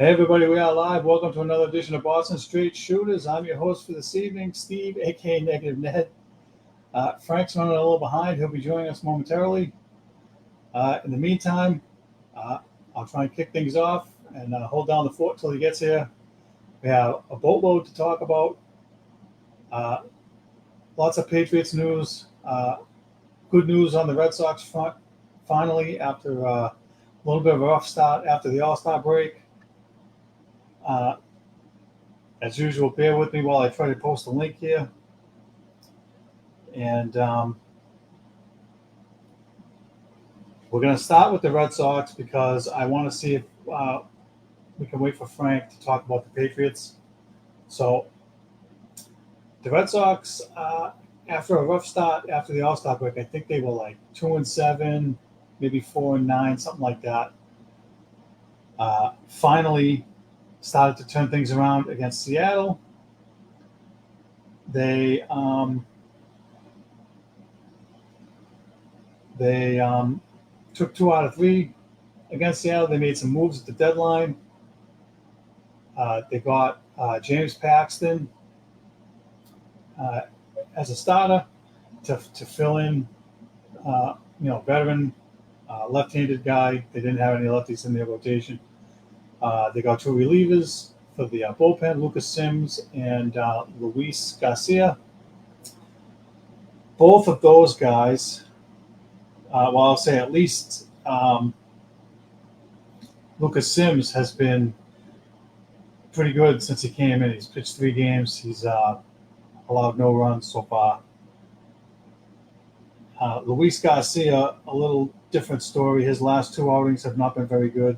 Hey everybody, we are live. Welcome to another edition of Boston Straight Shooters. I'm your host for this evening, Steve, aka Negative Ned. Frank's running a little behind. He'll be joining us momentarily. In the meantime, I'll try and kick things off and hold down the fort till he gets here. We have a boatload to talk about. Lots of Patriots news. Good news on the Red Sox front. Finally, after a little bit of a rough start after the All-Star break. As usual, bear with me while I try to post a link here. And we're going to start with the Red Sox because I want to see if we can wait for Frank to talk about the Patriots. So the Red Sox, after a rough start after the All-Star break, I think they were like 2-7, maybe 4-9, something like that. Finally started to turn things around against Seattle. They took 2 out of 3 against Seattle. They made some moves at the deadline. They got James Paxton as a starter to fill in, veteran left-handed guy. They didn't have any lefties in their rotation. They got 2 relievers for the bullpen, Lucas Sims and Luis Garcia. Both of those guys, I'll say at least Lucas Sims has been pretty good since he came in. He's pitched 3 games. He's allowed no runs so far. Luis Garcia, a little different story. His last 2 outings have not been very good.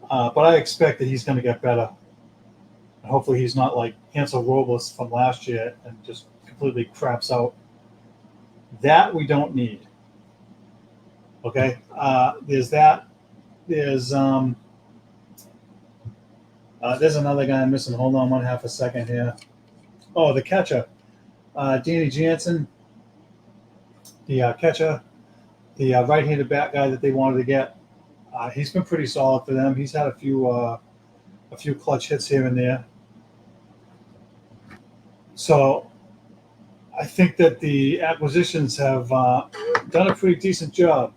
But I expect that he's going to get better. And hopefully he's not like Hansel Robles from last year and just completely craps out. That we don't need. Okay? There's that. There's another guy I'm missing. Hold on 1/2 second here. Oh, the catcher. Danny Jansen, the catcher, the right-handed bat guy that they wanted to get. He's been pretty solid for them. He's had a few clutch hits here and there. So I think that the acquisitions have done a pretty decent job.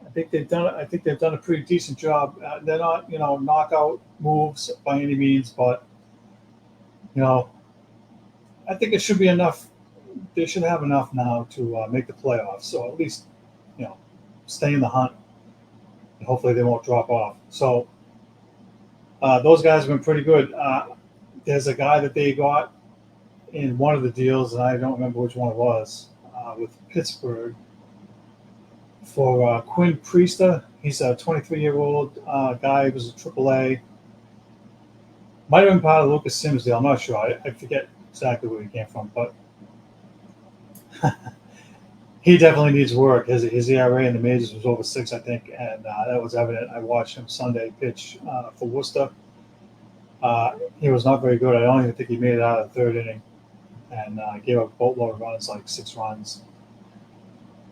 I think they've done a pretty decent job. They're not, knockout moves by any means, but I think it should be enough. They should have enough now to make the playoffs. So at least, stay in the hunt. And hopefully they won't drop off. So those guys have been pretty good. There's a guy that they got in one of the deals, and I don't remember which one it was, with Pittsburgh for Quinn Priester. He's a 23-year-old guy. He was a AAA. Might have been part of the Lucas Sims deal. I'm not sure. I forget exactly where he came from, but he definitely needs work. His ERA in the majors was over 6, I think, and that was evident. I watched him Sunday pitch for Worcester. He was not very good. I don't even think he made it out of the 3rd inning, and gave up a boatload of runs, like 6 runs.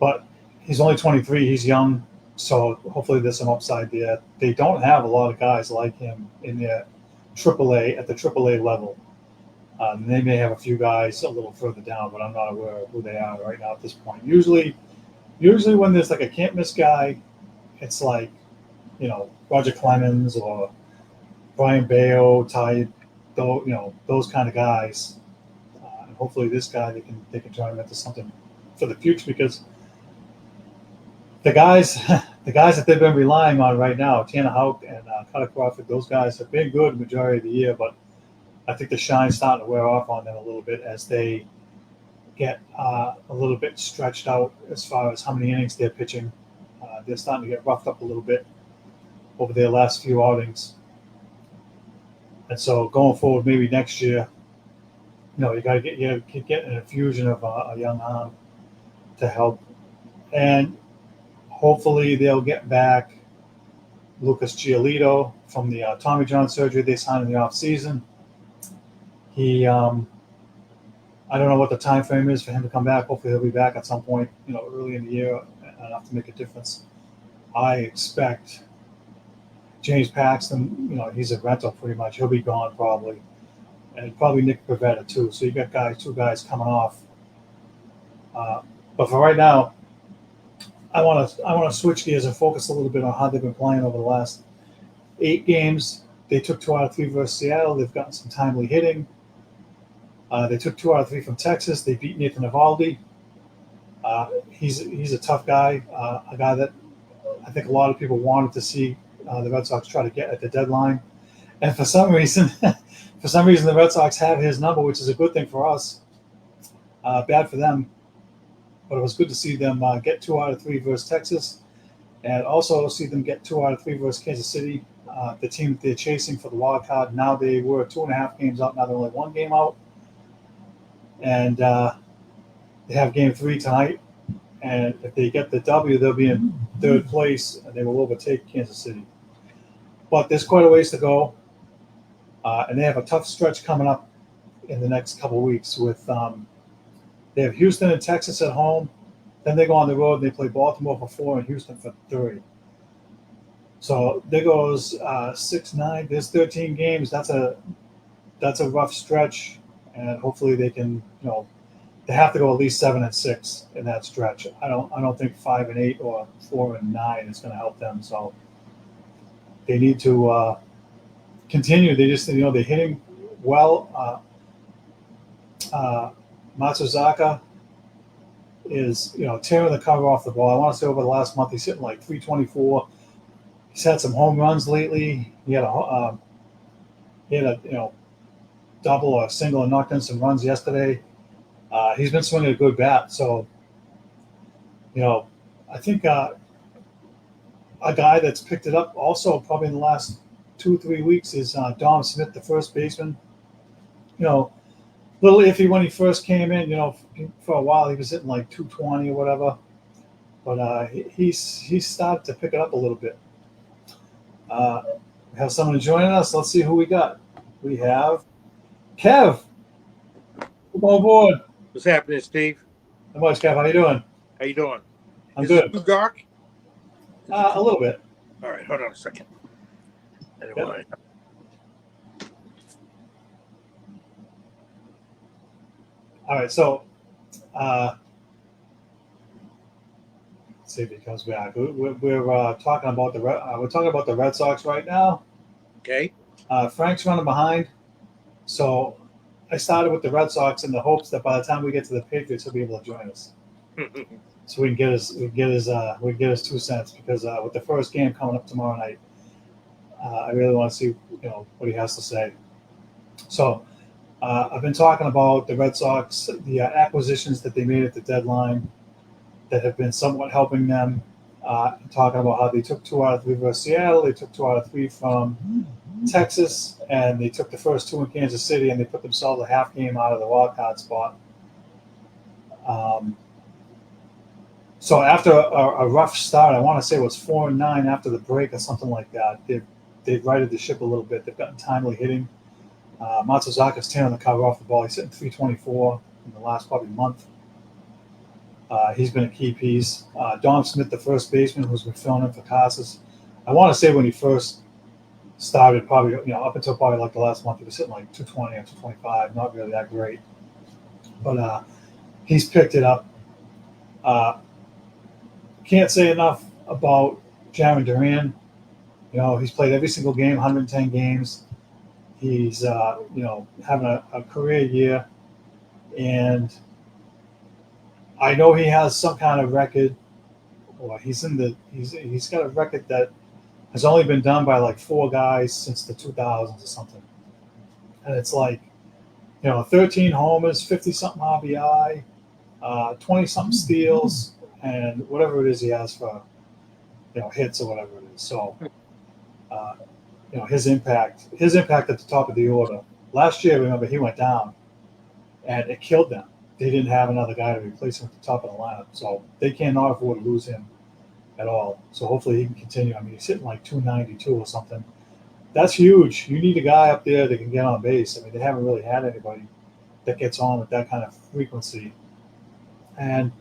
But he's only 23. He's young, so hopefully there's some upside there. They don't have a lot of guys like him in their AAA at the AAA level. They may have a few guys a little further down, but I'm not aware of who they are right now at this point. Usually when there's like a can't miss guy, it's like, Roger Clemens or Brian Bayo type, those kind of guys. And hopefully this guy they can turn him into something for the future, because the guys that they've been relying on right now, Tanner Houck and Cutter Crawford, those guys have been good the majority of the year, but I think the shine's starting to wear off on them a little bit as they get a little bit stretched out as far as how many innings they're pitching. They're starting to get roughed up a little bit over their last few outings. And so going forward, maybe next year, you got to get an infusion of a young arm to help. And hopefully they'll get back Lucas Giolito from the Tommy John surgery they signed in the offseason. He, I don't know what the time frame is for him to come back. Hopefully he'll be back at some point, early in the year, enough to make a difference. I expect James Paxton, he's a rental pretty much. He'll be gone probably, and probably Nick Pivetta too. So you got two guys coming off. But for right now, I want to switch gears and focus a little bit on how they've been playing over the last 8 games. They took 2 out of 3 versus Seattle. They've gotten some timely hitting. They took 2 out of 3 from Texas. They beat Nathan Eovaldi. He's a tough guy, a guy that I think a lot of people wanted to see the Red Sox try to get at the deadline. And for some reason, the Red Sox have his number, which is a good thing for us. Bad for them. But it was good to see them get 2 out of 3 versus Texas, and also see them get 2 out of 3 versus Kansas City, the team that they're chasing for the wild card. Now they were 2.5 games out. Now they're only 1 game out, and they have Game 3 tonight. And if they get the W, they'll be in 3rd place, and they will overtake Kansas City. But there's quite a ways to go, and they have a tough stretch coming up in the next couple of weeks with. They have Houston and Texas at home. Then they go on the road and they play Baltimore for 4 and Houston for 3. So there goes 6, 9. There's 13 games. That's a rough stretch, and hopefully they can. They have to go at least 7 and 6 in that stretch. I don't think 5 and 8 or 4 and 9 is going to help them. So they need to continue. They just they're hitting well. Matsuzaka is tearing the cover off the ball. I want to say over the last month he's hitting like 324. He's had some home runs lately. He had a double or single and knocked in some runs yesterday. He's been swinging a good bat. So I think a guy that's picked it up also probably in the last 2-3 weeks is Dom Smith, the first baseman. Little iffy when he first came in, for a while he was hitting like 220 or whatever, but he's started to pick it up a little bit. We have someone joining us. Let's see who we got. We have Kev. Come on board. What's happening, Steve? How much, Kev? How you doing? How you doing? I'm Is good. it too dark? A little bit. All right, hold on a second. Anyway. Yep. All right, so let's see if he comes back. We're talking about the Red Sox right now. Okay. Frank's running behind, so I started with the Red Sox in the hopes that by the time we get to the Patriots, he'll be able to join us, so we can get his 2 cents. Because with the first game coming up tomorrow night, I really want to see what he has to say. So. I've been talking about the Red Sox, the acquisitions that they made at the deadline that have been somewhat helping them. Talking about how they took 2 out of 3 versus Seattle, they took 2 out of 3 from Texas, and they took the first 2 in Kansas City, and they put themselves a half game out of the wild card spot. So after a rough start, I want to say it was 4-9 after the break or something like that. They've righted the ship a little bit. They've gotten timely hitting. Matsuzaka's tearing the cover off the ball. He's hitting 324 in the last probably month. He's been a key piece. Dom Smith, the first baseman, who's been filling in for Casas. I want to say when he first started, probably up until probably like the last month, he was hitting like 220 or 225. Not really that great, but he's picked it up. Can't say enough about Jaron Duran. He's played every single game, 110 games. He's having a career year, and I know he has some kind of record, or he's got a record that has only been done by like 4 guys since the 2000s or something, and it's like 13 homers, 50 something RBI, 20 something steals, and whatever it is he has for hits or whatever it is. So. His impact at the top of the order. Last year, remember, he went down, and it killed them. They didn't have another guy to replace him at the top of the lineup, so they cannot afford to lose him at all. So hopefully he can continue. I mean, he's hitting like 292 or something. That's huge. You need a guy up there that can get on base. I mean, they haven't really had anybody that gets on with that kind of frequency. And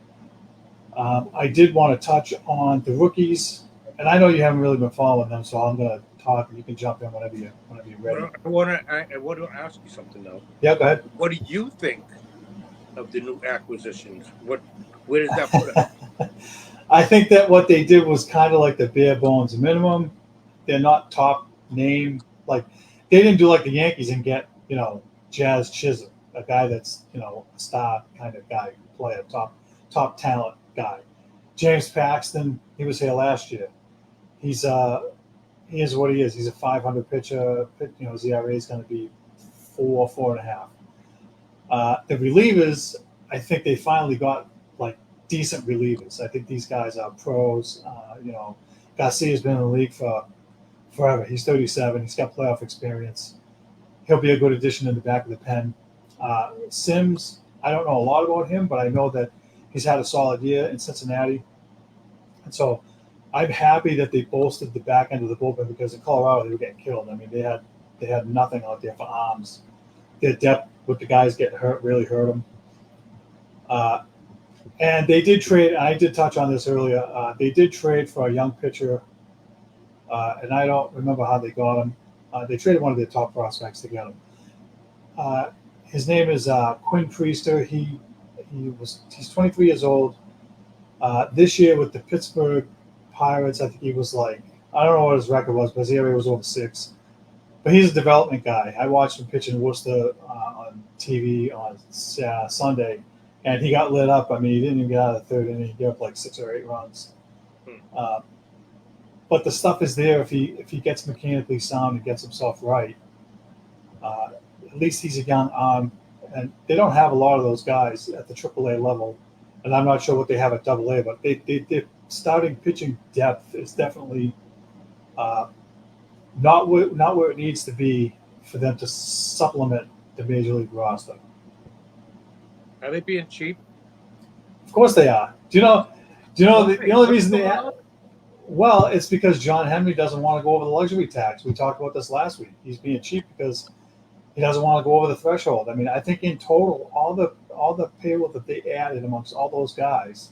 I did want to touch on the rookies. And I know you haven't really been following them, so I'm going to talk, and you can jump in whenever you're ready. I want to ask you something though. Yeah, go ahead. What do you think of the new acquisitions? Where does that put us? I think that what they did was kind of like the bare bones minimum. They're not top name. Like they didn't do like the Yankees and get Jazz Chisholm, a guy that's a star kind of guy, player, top talent guy. James Paxton, he was here last year. He is what he is. He's a 500 pitcher. His ERA is going to be 4.5. The relievers, I think they finally got like decent relievers. I think these guys are pros. Garcia's been in the league for forever. He's 37. He's got playoff experience. He'll be a good addition in the back of the pen. Sims, I don't know a lot about him, but I know that he's had a solid year in Cincinnati. And so I'm happy that they bolstered the back end of the bullpen because in Colorado they were getting killed. I mean, they had nothing out there for arms. Their depth with the guys getting hurt really hurt them. And they did trade. I did touch on this earlier. They did trade for a young pitcher, and I don't remember how they got him. They traded one of their top prospects to get him. His name is Quinn Priester. He's 23 years old. This year with the Pittsburgh Pirates, I think he was I don't know what his record was, but his ERA was over 6. But he's a development guy. I watched him pitch in Worcester on TV on Sunday, and he got lit up. I mean, he didn't even get out of the third inning. He gave up 6 or 8 runs. But the stuff is there if he gets mechanically sound and gets himself right. At least he's a young arm, and they don't have a lot of those guys at the AAA level. And I'm not sure what they have at AA, but their starting pitching depth is definitely not where it needs to be for them to supplement the major league roster. Are they being cheap? Of course they are. Do you know the only reason they have? Well, it's because John Henry doesn't want to go over the luxury tax. We talked about this last week. He's being cheap because he doesn't want to go over the threshold. I mean, I think in total, all the payroll that they added amongst all those guys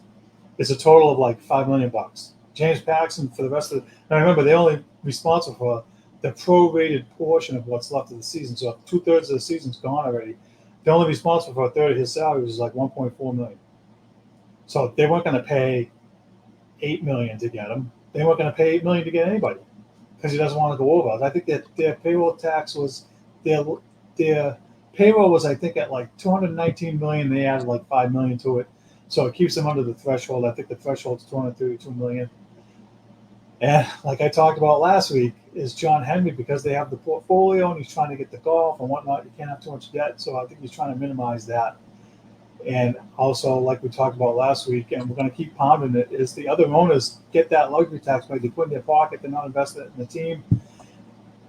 is a total of $5 million. James Paxton for the rest of now remember they're only responsible for the prorated portion of what's left of the season. So 2/3 of the season's gone already. They're only responsible for a third of his salary, which is $1.4 million. So they weren't going to pay $8 million to get him. They weren't going to pay $8 million to get anybody because he doesn't want to go over. I think that their payroll tax was their payroll was I think at $219 million. They added $5 million to it, so it keeps them under the threshold. I think the threshold is $232 million. And like I talked about last week, is John Henry because they have the portfolio and he's trying to get the golf and whatnot. You can't have too much debt, so I think he's trying to minimize that. And also, like we talked about last week, and we're going to keep pounding it, is the other owners get that luxury tax money they put in their pocket. They're not investing it in the team.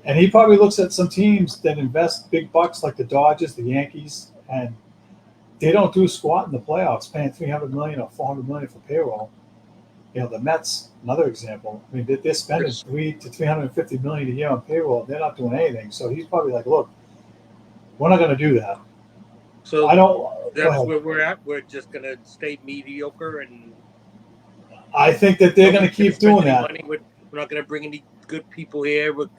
And he probably looks at some teams that invest big bucks like the Dodgers, the Yankees, and they don't do squat in the playoffs, paying $300 million or $400 million for payroll. The Mets, another example. I mean, they're spending $300 to $350 million a year on payroll. They're not doing anything. So he's probably look, we're not going to do that. So I don't. That's where we're at. We're just going to stay mediocre, and I think that they're going to keep doing that. Money. We're not going to bring any good people here. We're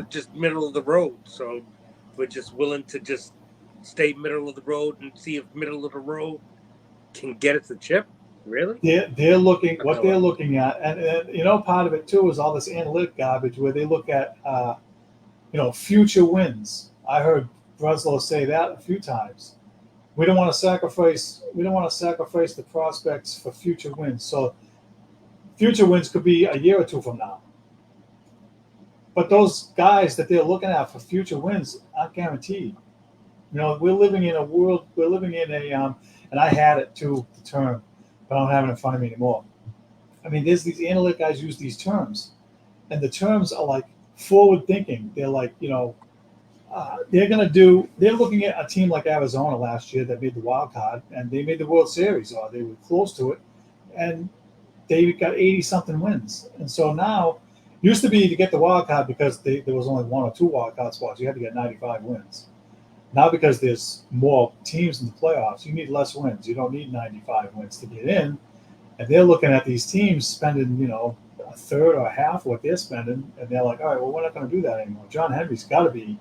just middle of the road. So we're just willing to just stay middle of the road and see if middle of the road can get us a chip. Really? They're looking what they're looking at, and part of it too is all this analytic garbage where they look at future wins. I heard Breslow say that a few times. We don't want to sacrifice the prospects for future wins. So future wins could be a year or two from now. But those guys that they're looking at for future wins aren't guaranteed. We're living in a and I had it too, the term, but I don't have it in front of me anymore. I mean, there's these analytic guys use these terms, and the terms are forward thinking. They're they're looking at a team like Arizona last year that made the wild card, and they made the World Series, or they were close to it, and they got 80-something wins. And so now, used to be to get the wild card because there was only 1 or 2 wild card spots, you had to get 95 wins. Now, because there's more teams in the playoffs, you need less wins. You don't need 95 wins to get in. And they're looking at these teams spending, $1 third or half what they're spending, and they're like, all right, well, we're not going to do that anymore. John Henry's got to be,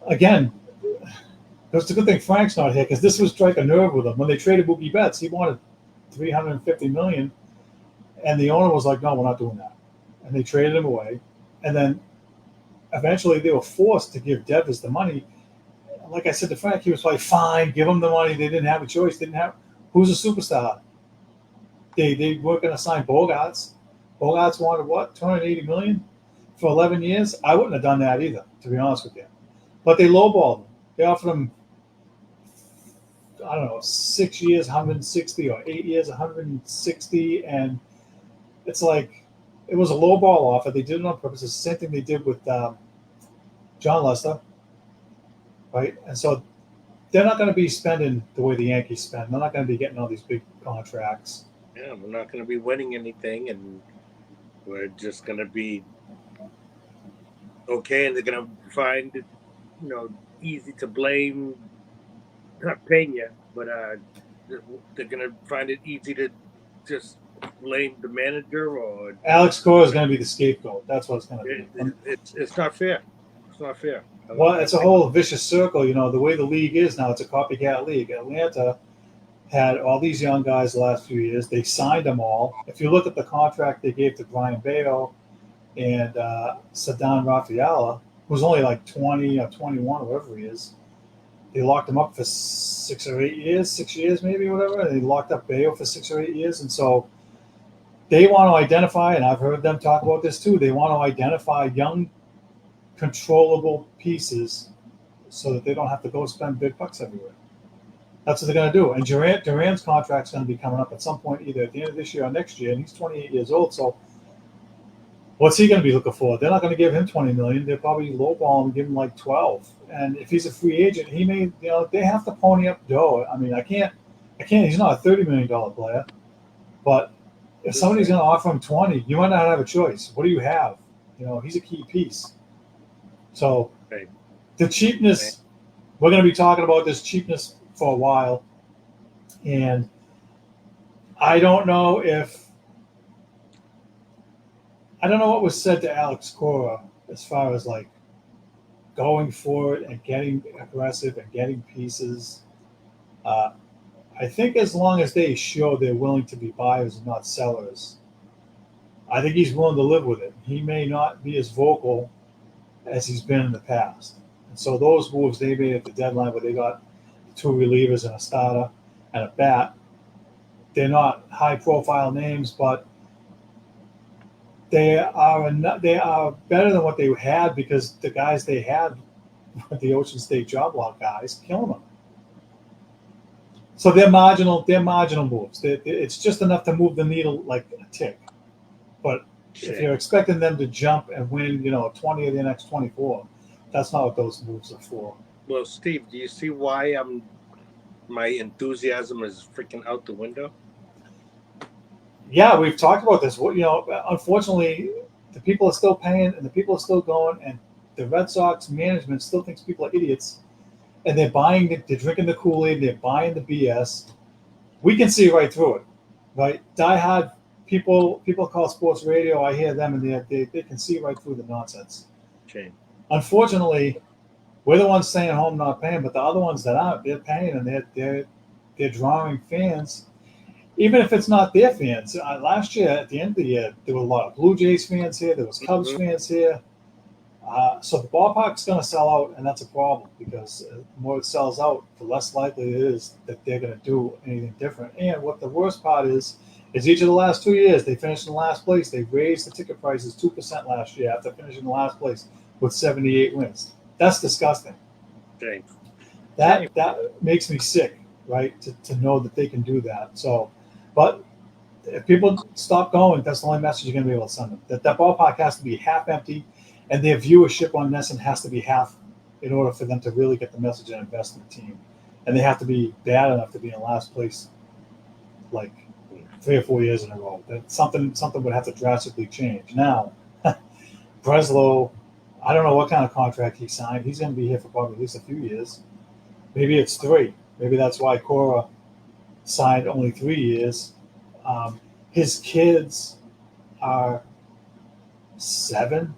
again, it's a good thing Frank's not here because this would strike a nerve with him. When they traded Mookie Betts, he wanted $350 million, and the owner was like, no, we're not doing that, and they traded him away, and then eventually they were forced to give Devers the money. Like I said to Frank, he was like, fine, give them the money. They didn't have a choice. Who's a superstar? They weren't going to sign Bogarts. Bogarts wanted what, $280 million for 11 years? I wouldn't have done that either, to be honest with you. But they lowballed him. They offered him, I don't know, 6 years, 160, or 8 years, 160, and it's like it was a lowball offer. They did it on purpose. It's the same thing they did with John Lester, right? And so they're not going to be spending the way the Yankees spend. They're not going to be getting all these big contracts. Yeah, we're not going to be winning anything, and we're just going to be okay. And they're going to find it, easy to blame, not Pena, but they're going to find it easy to just blame the manager or Alex Cora is going to be the scapegoat. That's what it's going to be. It's not fair. It's not fair. Well, it's a whole vicious circle. The way the league is now, it's a copycat league. Atlanta had all these young guys the last few years. They signed them all. If you look at the contract they gave to Brian Bayo and Sadan Rafaela, who's only like 20 or 21 or whatever he is, they locked him up for 6 years maybe, whatever. And they locked up Bayo for 6 or 8 years. And so they want to identify, and I've heard them talk about this too, they want to identify young, controllable pieces so that they don't have to go spend big bucks everywhere. That's what they're going to do. And Durant's contract's going to be coming up at some point, either at the end of this year or next year, and he's 28 years old. So what's he going to be looking for? They're not going to give him $20 million. They'll probably lowball him and give him like 12. And if he's a free agent, he may, they have to pony up dough. I mean, I can't. He's not a $30 million player, but if somebody's going to offer him 20, you might not have a choice. What do you have? He's a key piece. So the cheapness, we're going to be talking about this cheapness for a while. And I don't know what was said to Alex Cora as far as like going for it and getting aggressive and getting pieces. I think as long as they show they're willing to be buyers and not sellers, I think he's willing to live with it. He may not be as vocal as he's been in the past. And so those moves they made at the deadline where they got 2 relievers and a starter and a bat, they're not high-profile names, but they are better than what they had because the guys they had, the Ocean State job lot guys, killing them. So they're marginal moves. It's just enough to move the needle like a tick. But if you're expecting them to jump and win, 20 of the next 24, that's not what those moves are for. Well, Steve, do you see why my enthusiasm is freaking out the window? Yeah, we've talked about this. Unfortunately, the people are still paying and the people are still going, and the Red Sox management still thinks people are idiots, and they're drinking the Kool-Aid, they're buying the BS. We can see right through it, right? Diehard people call sports radio. I hear them, and they can see right through the nonsense. Shame. Unfortunately, we're the ones staying home not paying, but the other ones that aren't, they're paying, and they're drawing fans. Even if it's not their fans, last year at the end of the year, there were a lot of Blue Jays fans here. There was Cubs fans here. So the ballpark's going to sell out, and that's a problem because the more it sells out, the less likely it is that they're going to do anything different. And what the worst part is each of the last 2 years, they finished in last place. They raised the ticket prices 2% last year after finishing in last place with 78 wins. That's disgusting. Shame. That makes me sick, right, to know that they can do that. So, but if people stop going, that's the only message you're going to be able to send them. That ballpark has to be half empty, and their viewership on NESN has to be half in order for them to really get the message and invest in the team. And they have to be bad enough to be in last place like 3 or 4 years in a row. That something would have to drastically change. Now, Breslow, I don't know what kind of contract he signed. He's going to be here for probably at least a few years. Maybe it's 3. Maybe that's why Cora signed only 3 years. His kids are 7.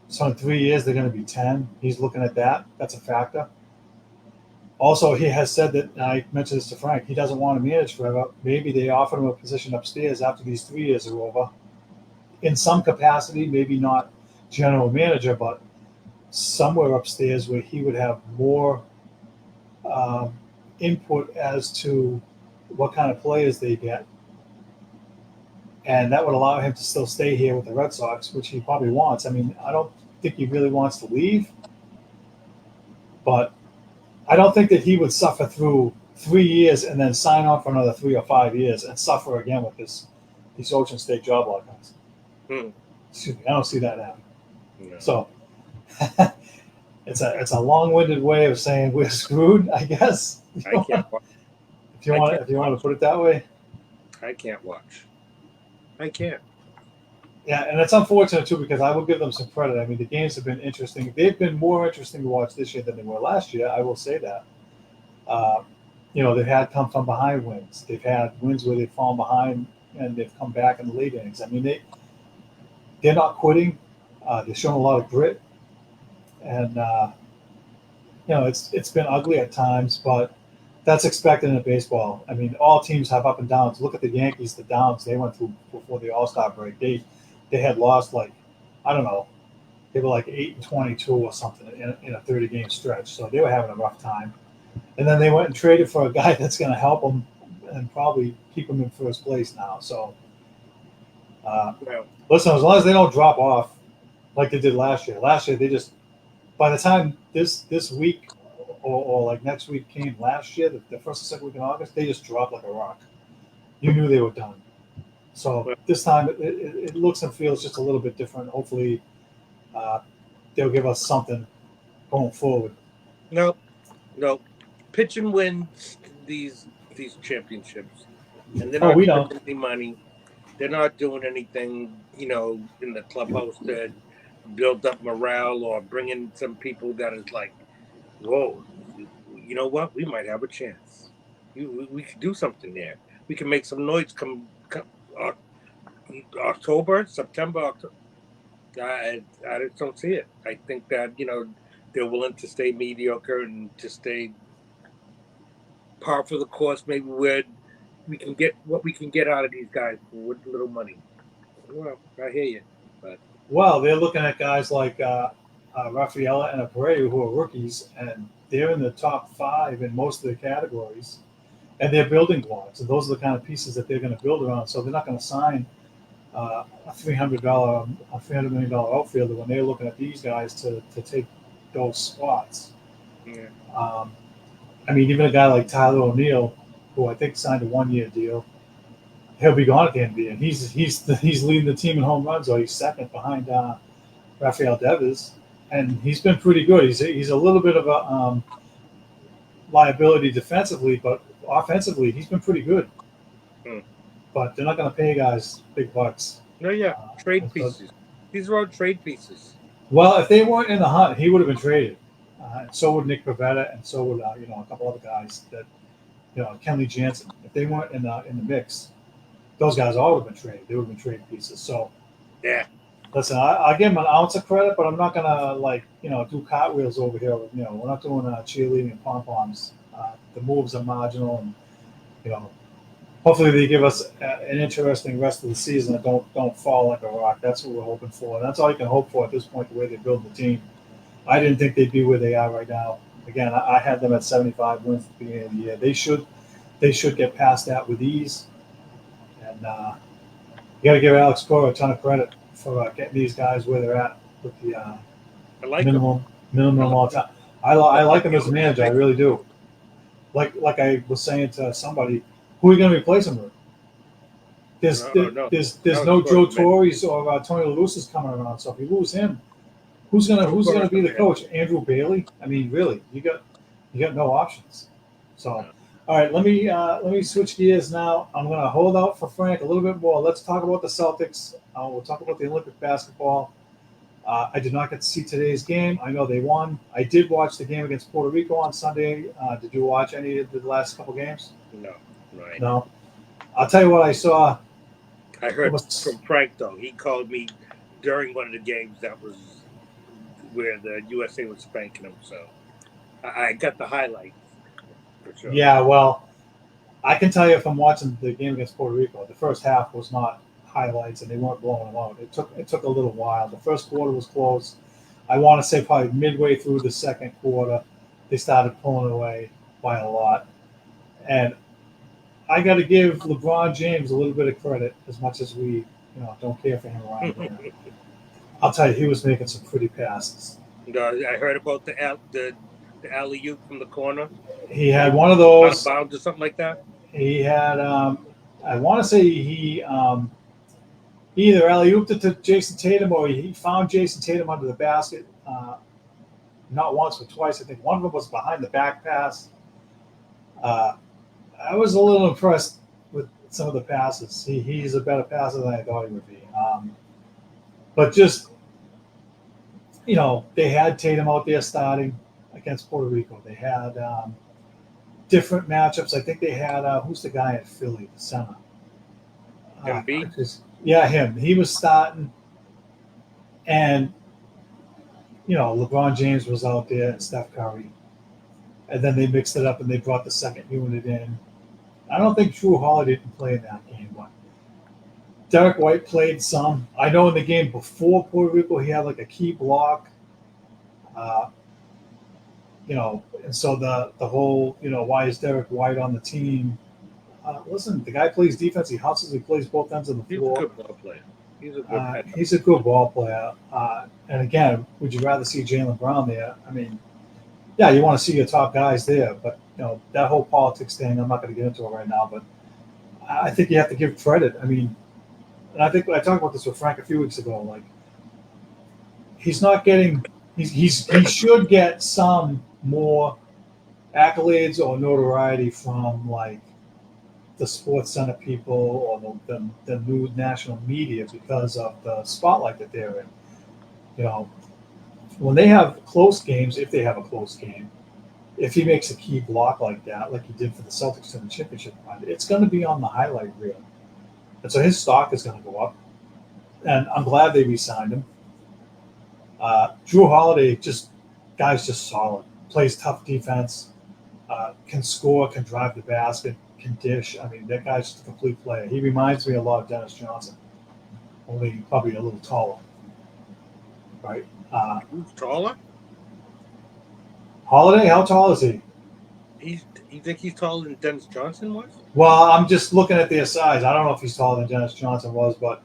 So in 3 years, they're going to be 10. He's looking at that. That's a factor. Also, he has said that, I mentioned this to Frank, he doesn't want to manage forever. Maybe they offer him a position upstairs after these 3 years are over. In some capacity, maybe not general manager, but somewhere upstairs where he would have more um, input as to what kind of players they get. And that would allow him to still stay here with the Red Sox, which he probably wants. I mean, I don't think he really wants to leave, but I don't think that he would suffer through 3 years and then sign on for another 3 or 5 years and suffer again with these Ocean State job lockouts. Excuse me, I don't see that happening. No. So it's a long-winded way of saying we're screwed, I guess. I can't watch. If you want to put it that way. I can't watch. I can't. Yeah, and it's unfortunate too because I will give them some credit. I mean, the games have been interesting. They've been more interesting to watch this year than they were last year. I will say that. They've had come from behind wins. They've had wins where they've fallen behind and they've come back in the late innings. I mean, they're not quitting. They've shown a lot of grit, and it's been ugly at times, but that's expected in baseball. I mean, all teams have up and downs. Look at the Yankees, the downs they went through before the All-Star break. They had lost they were like 8-22 or something in a 30-game stretch. So they were having a rough time. And then they went and traded for a guy that's going to help them and probably keep them in first place now. So, listen, as long as they don't drop off like they did last year. Last year, they just, by the time this week or like next week came last year, the first and second week in August, they just dropped like a rock. You knew they were done. So this time it looks and feels just a little bit different. Hopefully they'll give us something going forward. No. Pitching wins these championships. And they're not spending any money. They're not doing anything, in the clubhouse to build up morale or bring in some people that is like, whoa, you know what? We might have a chance. We could do something there. We can make some noise come October, September, October. I just don't see it. I think that, they're willing to stay mediocre and to stay par for the course, maybe where we can get what we can get out of these guys with little money. Well, I hear you. But they're looking at guys like Rafaela and Abreu, who are rookies, and they're in the top 5 in most of the categories. And they're building blocks, and those are the kind of pieces that they're going to build around. So they're not going to sign a $300 million outfielder when they're looking at these guys to take those spots. Yeah. I mean, even a guy like Tyler O'Neill, who I think signed a 1-year deal, he'll be gone at the end of the year. He's leading the team in home runs, or he's second behind Rafael Devers, and he's been pretty good. He's a little bit of a liability defensively, but offensively, he's been pretty good. But they're not going to pay guys big bucks. No, trade pieces. These are all trade pieces. Well, if they weren't in the hunt, he would have been traded. And so would Nick Pivetta, and so would a couple other guys that Kenley Jansen. If they weren't in the mix, those guys all would have been traded. They would have been trade pieces. So yeah. Listen, I give him an ounce of credit, but I'm not gonna do cartwheels over here. We're not doing cheerleading and pom poms. The moves are marginal, and hopefully they give us an interesting rest of the season and don't fall like a rock. That's what we're hoping for, and that's all you can hope for at this point. The way they build the team, I didn't think they'd be where they are right now. Again, I had them at 75 wins at the beginning of the year. They should get past that with ease, and you got to give Alex Cora a ton of credit for getting these guys where they're at with the minimum all time. I like him as a manager. I really do. Like I was saying to somebody, who are you going to replace him with? There's no Joe Torres or Tony La Russa's coming around. So if you lose him, who's gonna be the coach? Andrew Bailey? I mean, really, you got no options. So, all right, let me switch gears now. I'm going to hold out for Frank a little bit more. Let's talk about the Celtics. We'll talk about the Olympic basketball. I did not get to see today's game. I know they won. I did watch the game against Puerto Rico on Sunday. Did you watch any of the last couple games? No. Right. No. I'll tell you what I saw. I It heard was, from Frank though. He called me during one of the games that was where the USA was spanking him. So I got the highlights for sure. yeah. Well, I can tell you from watching the game against Puerto Rico, the first half was not highlights, and they weren't blowing them out. It took a little while. The first quarter was close. I want to say probably midway through the second quarter, they started pulling away by a lot. And I got to give LeBron James a little bit of credit, as much as we, don't care for him around here. I'll tell you, he was making some pretty passes. I heard about the alley oop from the corner He had one of out of those. bounds or something like that. He had, I want to say he either alley ooped it to Jason Tatum or he found Jason Tatum under the basket. Not once, but twice. I think one of them was behind the back pass. Uh, I was a little impressed with some of the passes. He's a better passer than I thought he would be. But just, they had Tatum out there starting against Puerto Rico. They had different matchups. I think they had, who's the guy in Philly, the center? MB. Yeah, him. He was starting. And, LeBron James was out there and Steph Curry. And then they mixed it up and they brought the second unit in. I don't think Drew Holiday didn't play in that game, but Derek White played some. I know in the game before Puerto Rico, he had like a key block. Uh, and so the whole, why is Derek White on the team? Listen, the guy plays defense. He hustles. He plays both ends of the He's a floor. good ball player. He's a good ball player. And again, would you rather see Jaylen Brown there? I mean, yeah, you want to see your top guys there, but that whole politics thing, I'm not going to get into it right now. But I think you have to give credit. I mean, and I think I talked about this with Frank a few weeks ago. Like, he's not getting. He should get some more accolades or notoriety from like the Sports Center people or the new national media because of the spotlight that they're in. When they have close games, if they have a close game, if he makes a key block like that, like he did for the Celtics in the championship run, it's going to be on the highlight reel. And so his stock is going to go up. And I'm glad they re-signed him. Drew Holiday, guy's just solid. Plays tough defense, can score, can drive the basket, can dish. I mean, that guy's just a complete player. He reminds me a lot of Dennis Johnson, only probably a little taller. Right? Who's taller? Holiday, how tall is he? You think he's taller than Dennis Johnson was? Well, I'm just looking at their size. I don't know if he's taller than Dennis Johnson was, but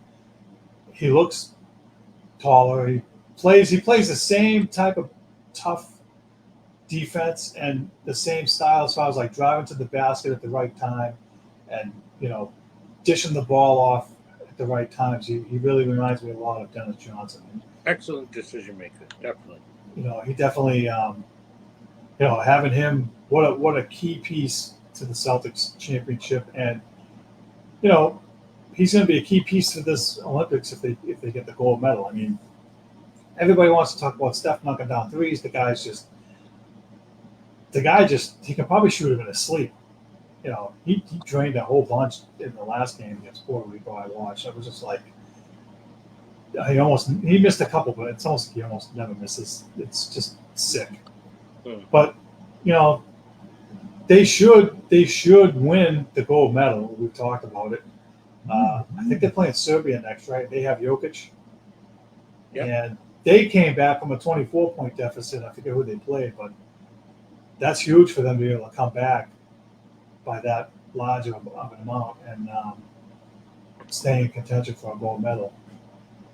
he looks taller. He plays the same type of tough defense and the same style as far as like driving to the basket at the right time and, dishing the ball off at the right times. He really reminds me a lot of Dennis Johnson. Excellent decision maker, definitely. He definitely, having him, what a key piece to the Celtics championship. And, he's going to be a key piece to this Olympics if they get the gold medal. I mean, everybody wants to talk about Steph knocking down threes. The guy he can probably shoot him in his sleep. He drained a whole bunch in the last game against Puerto Rico I watched. I was just like, he missed a couple, but it's almost like he almost never misses. It's just sick. But, they should win the gold medal. We've talked about it. I think they're playing Serbia next, right? They have Jokic. Yep. And they came back from a 24-point deficit. I forget who they played, but that's huge for them to be able to come back by that large of an amount and stay in contention for a gold medal.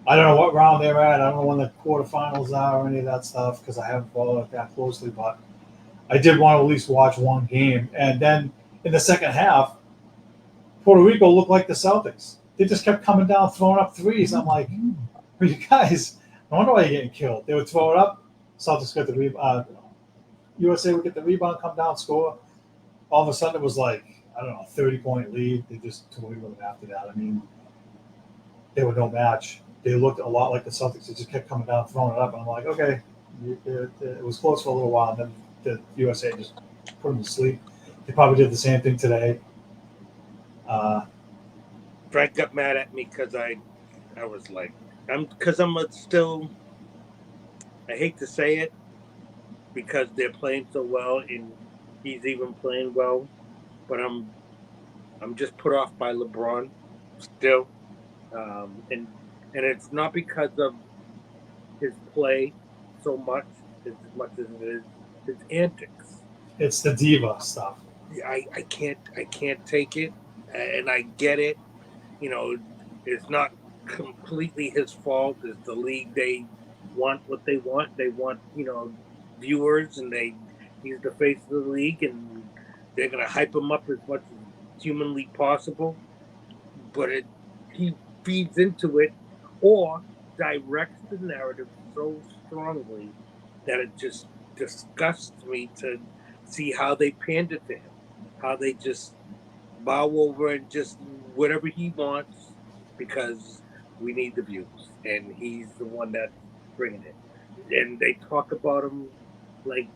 I don't know what round they're at. I don't know when the quarterfinals are or any of that stuff because I haven't followed it that closely, but I did want to at least watch one game. And then in the second half, Puerto Rico looked like the Celtics. They just kept coming down, throwing up threes. I'm like, you guys, I wonder why you're getting killed. They would throw it up. Celtics get the rebound. USA would get the rebound, come down, score. All of a sudden, it was like, I don't know, 30-point lead. They just toyed with it after that. I mean, they were no match. They looked a lot like the Celtics. They just kept coming down, throwing it up. And I'm like, okay, it was close for a little while. And then the USA just put them to sleep. They probably did the same thing today. Frank got mad at me because I was like, I'm still. I hate to say it because they're playing so well and he's even playing well, but I'm just put off by LeBron still, and it's not because of his play so much as it is his antics. It's the diva stuff. I can't take it, and I get it. You know, it's not completely his fault. It's the league. They want what they want. They want viewers, and he's the face of the league, and they're gonna hype him up as much as humanly possible. But he feeds into it or directs the narrative so strongly that it just disgusts me to see how they pander to him, how they just bow over and just whatever he wants because we need the views and he's the one that's bringing it. And they talk about him like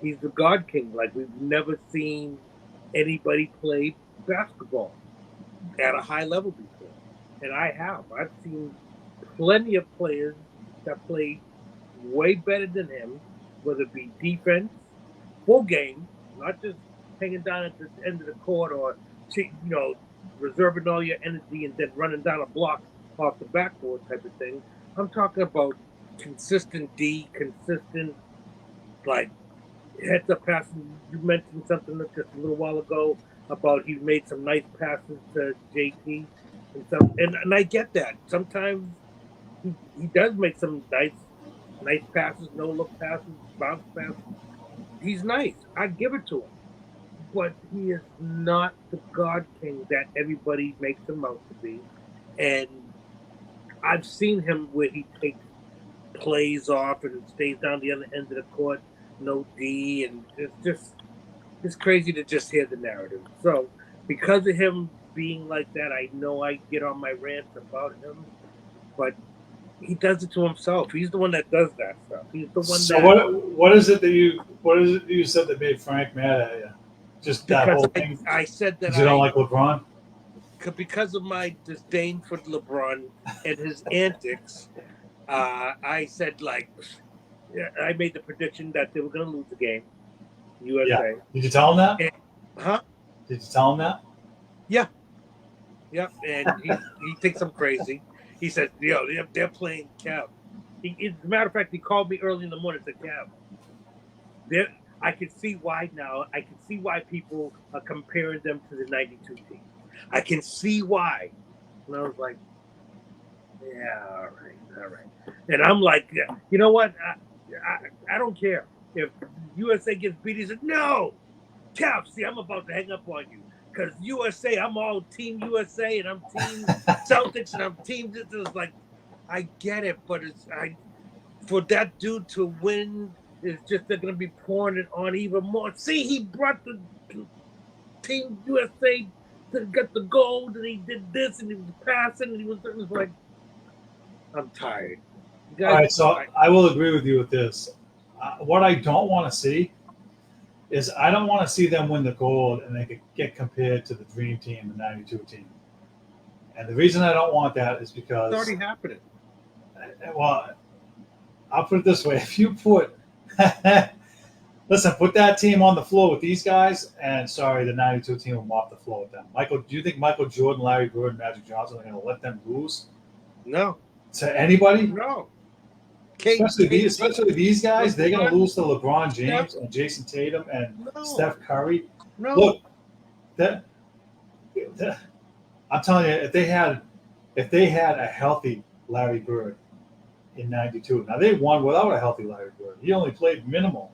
he's the God King. Like we've never seen anybody play basketball at a high level before. And I've seen plenty of players that play way better than him, whether it be defense, full game, not just hanging down at the end of the court or reserving all your energy and then running down a block off the backboard type of thing. I'm talking about consistent consistent like heads up passing. You mentioned something just a little while ago about he made some nice passes to JT and stuff, and I get that. Sometimes he does make some nice passes, no look passes, bounce passes. He's nice. I give it to him. But he is not the God King that everybody makes him out to be. And I've seen him where he takes plays off and stays down the other end of the court, no D, and it's crazy to just hear the narrative. So because of him being like that, I know I get on my rants about him, but he does it to himself. He's the one that does that stuff. He's the one. So what is it that you said that made Frank mad at you? Just that whole thing. I said that you don't like LeBron because of my disdain for LeBron and his antics. I said I made the prediction that they were going to lose the game. USA. Yeah. Did you tell him that? Did you tell him that? Yeah. Yeah. And he thinks I'm crazy. He said, they're playing Kev. As a matter of fact, he called me early in the morning and said, Kev, I can see why now. I can see why people are comparing them to the 92 team. I can see why. And I was like, yeah, all right. And I'm like, you know what? I don't care. If USA gets beat, he said, no. Kev, see, I'm about to hang up on you. Because USA, I'm all Team USA, and I'm Team Celtics, and I'm Team this. It's like, I get it, but for that dude to win, it's just they're going to be pouring it on even more. See, he brought the Team USA to get the gold, and he did this, and he was passing, and it was like, I'm tired. All right, so I will agree with you with this. What I don't want to see is I don't want to see them win the gold and they could get compared to the Dream Team, the 92 team. And the reason I don't want that is because... It's already happening. Well, I'll put it this way. If you put... Listen, put that team on the floor with these guys, and sorry, the 92 team will mop the floor with them. Do you think Michael Jordan, Larry Bird, and Magic Johnson are going to let them lose? No. To anybody? No. Especially these guys, they're going to lose to LeBron James and Jason Tatum and Steph Curry. No. Look, I'm telling you, if they had a healthy Larry Bird in '92, now they won without a healthy Larry Bird. He only played minimal.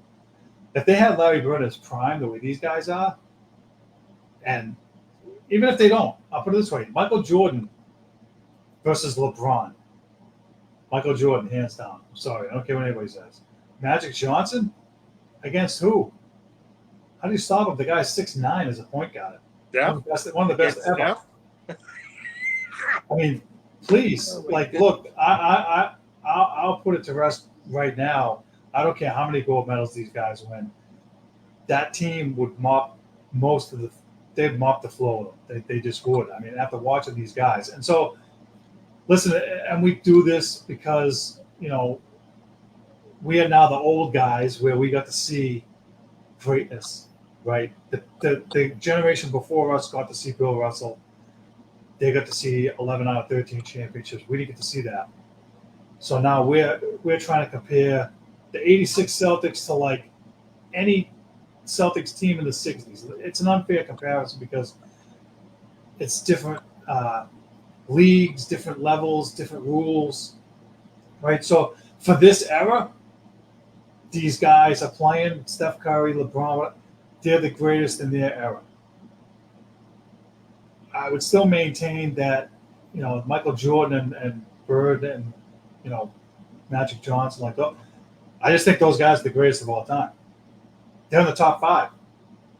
If they had Larry Bird as prime, the way these guys are, and even if they don't, I'll put it this way: Michael Jordan versus LeBron. Michael Jordan, hands down. I'm sorry, I don't care what anybody says. Magic Johnson against who? How do you stop him? The guy's 6'9" as a point guard. Yeah, one of the best ever. I mean, please, look, I'll put it to rest right now. I don't care how many gold medals these guys win. That team would mop most of they'd mop the floor. They just would. I mean, after watching these guys, and so listen, and we do this because we are now the old guys where we got to see greatness, right? The generation before us got to see Bill Russell. They got to see 11 out of 13 championships. We didn't get to see that. So now we're trying to compare the '86 Celtics to like any Celtics team in the '60s. It's an unfair comparison because it's different leagues, different levels, different rules, right? So for this era, these guys are playing. Steph Curry, LeBron, they're the greatest in their era. I would still maintain that, Michael Jordan and Bird and, Magic Johnson, I just think those guys are the greatest of all time. They're in the top 5